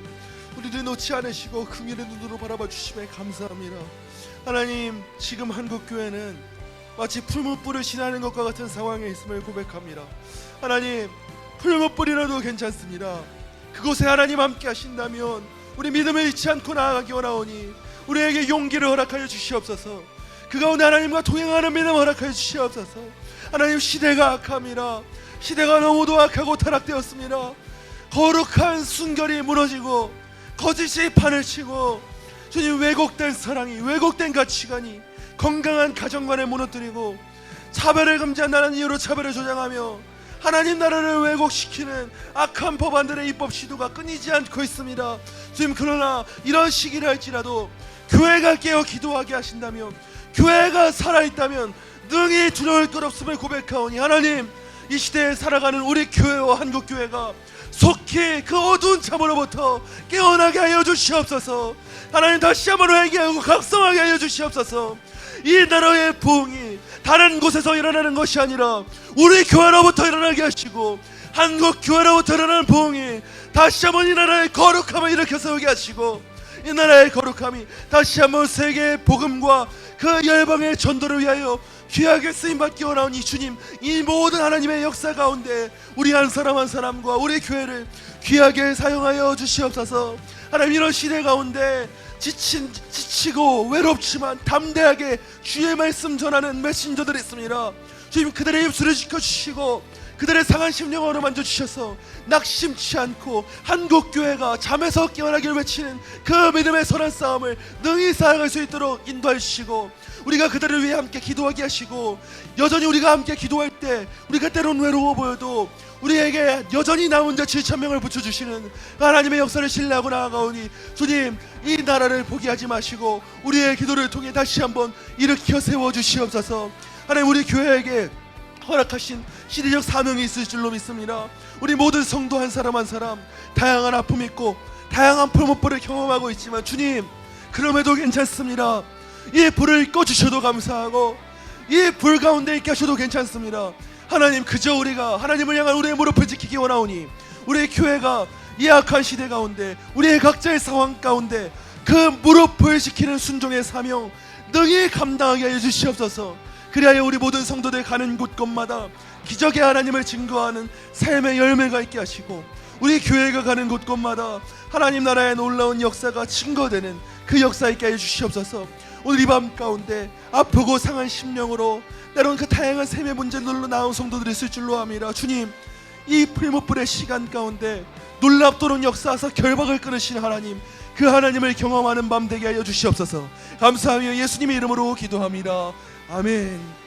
우리를 놓지 않으시고 긍휼의 눈으로 바라봐 주심에 감사합니다. 하나님, 지금 한국교회는 마치 풀무불을 지나는 것과 같은 상황에 있음을 고백합니다. 하나님, 풀무불이라도 괜찮습니다. 그곳에 하나님 함께 하신다면 우리 믿음을 잃지 않고 나아가기 원하오니 우리에게 용기를 허락하여 주시옵소서. 그 가운데 하나님과 동행하는 믿음 허락하여 주시옵소서. 하나님, 시대가 악합니다. 시대가 너무도 악하고 타락되었습니다. 거룩한 순결이 무너지고 거짓이 판을 치고 주님, 왜곡된 사랑이, 왜곡된 가치관이 건강한 가정관을 무너뜨리고 차별을 금지한다는 이유로 차별을 조장하며 하나님 나라를 왜곡시키는 악한 법안들의 입법 시도가 끊이지 않고 있습니다. 주님, 그러나 이런 시기를 할지라도 교회가 깨어 기도하게 하신다면, 교회가 살아있다면 능히 두려울 것 없음을 고백하오니 하나님, 이 시대에 살아가는 우리 교회와 한국교회가 속히 그 어두운 잠으로부터 깨어나게 하여 주시옵소서. 하나님, 다시 한번 회개하고 각성하게 하여 주시옵소서. 이 나라의 부흥이 다른 곳에서 일어나는 것이 아니라 우리 교회로부터 일어나게 하시고, 한국 교회로부터 일어나는 부흥이 다시 한번 이 나라의 거룩함을 일으켜 세우게 하시고, 이 나라의 거룩함이 다시 한번 세계의 복음과 그 열방의 전도를 위하여 귀하게 쓰임받기 원하오니 주님, 이 모든 하나님의 역사 가운데 우리 한 사람 한 사람과 우리 교회를 귀하게 사용하여 주시옵소서. 하나님, 이런 시대 가운데 지치고 외롭지만 담대하게 주의 말씀 전하는 메신저들이 있습니다. 주님, 그들의 입술을 지켜주시고 그들의 상한 심령으로 만져주셔서 낙심치 않고 한국교회가 잠에서 깨어나기를 외치는 그 믿음의 선한 싸움을 능히 살아갈 수 있도록 인도해 주시고, 우리가 그들을 위해 함께 기도하게 하시고, 여전히 우리가 함께 기도할 때 우리가 때론 외로워 보여도 우리에게 여전히 나 혼자 7,000명을 붙여주시는 하나님의 역사를 신뢰하고 나아가오니 주님, 이 나라를 포기하지 마시고 우리의 기도를 통해 다시 한번 일으켜 세워주시옵소서. 하나님, 우리 교회에게 허락하신 시대적 사명이 있을 줄로 믿습니다. 우리 모든 성도 한 사람 한 사람 다양한 아픔이 있고 다양한 풀무불을 경험하고 있지만 주님, 그럼에도 괜찮습니다. 이 불을 꺼주셔도 감사하고 이 불 가운데 있게 하셔도 괜찮습니다. 하나님, 그저 우리가 하나님을 향한 우리의 무릎을 지키기 원하오니 우리의 교회가 이 악한 시대 가운데 우리의 각자의 상황 가운데 그 무릎을 지키는 순종의 사명 능히 감당하게 하여 주시옵소서. 그리하여 우리 모든 성도들 가는 곳곳마다 기적의 하나님을 증거하는 삶의 열매가 있게 하시고, 우리 교회가 가는 곳곳마다 하나님 나라의 놀라운 역사가 증거되는 그 역사 있게 하여 주시옵소서. 오늘 이 밤 가운데 아프고 상한 심령으로 때론 그 다양한 삶의 문제들로 나온 성도들이 있을 줄로 압니다. 주님, 이 풀무불의 시간 가운데 놀랍도록 역사하사 결박을 끊으신 하나님, 그 하나님을 경험하는 밤 되게 하여 주시옵소서. 감사하며 예수님의 이름으로 기도합니다. 아멘.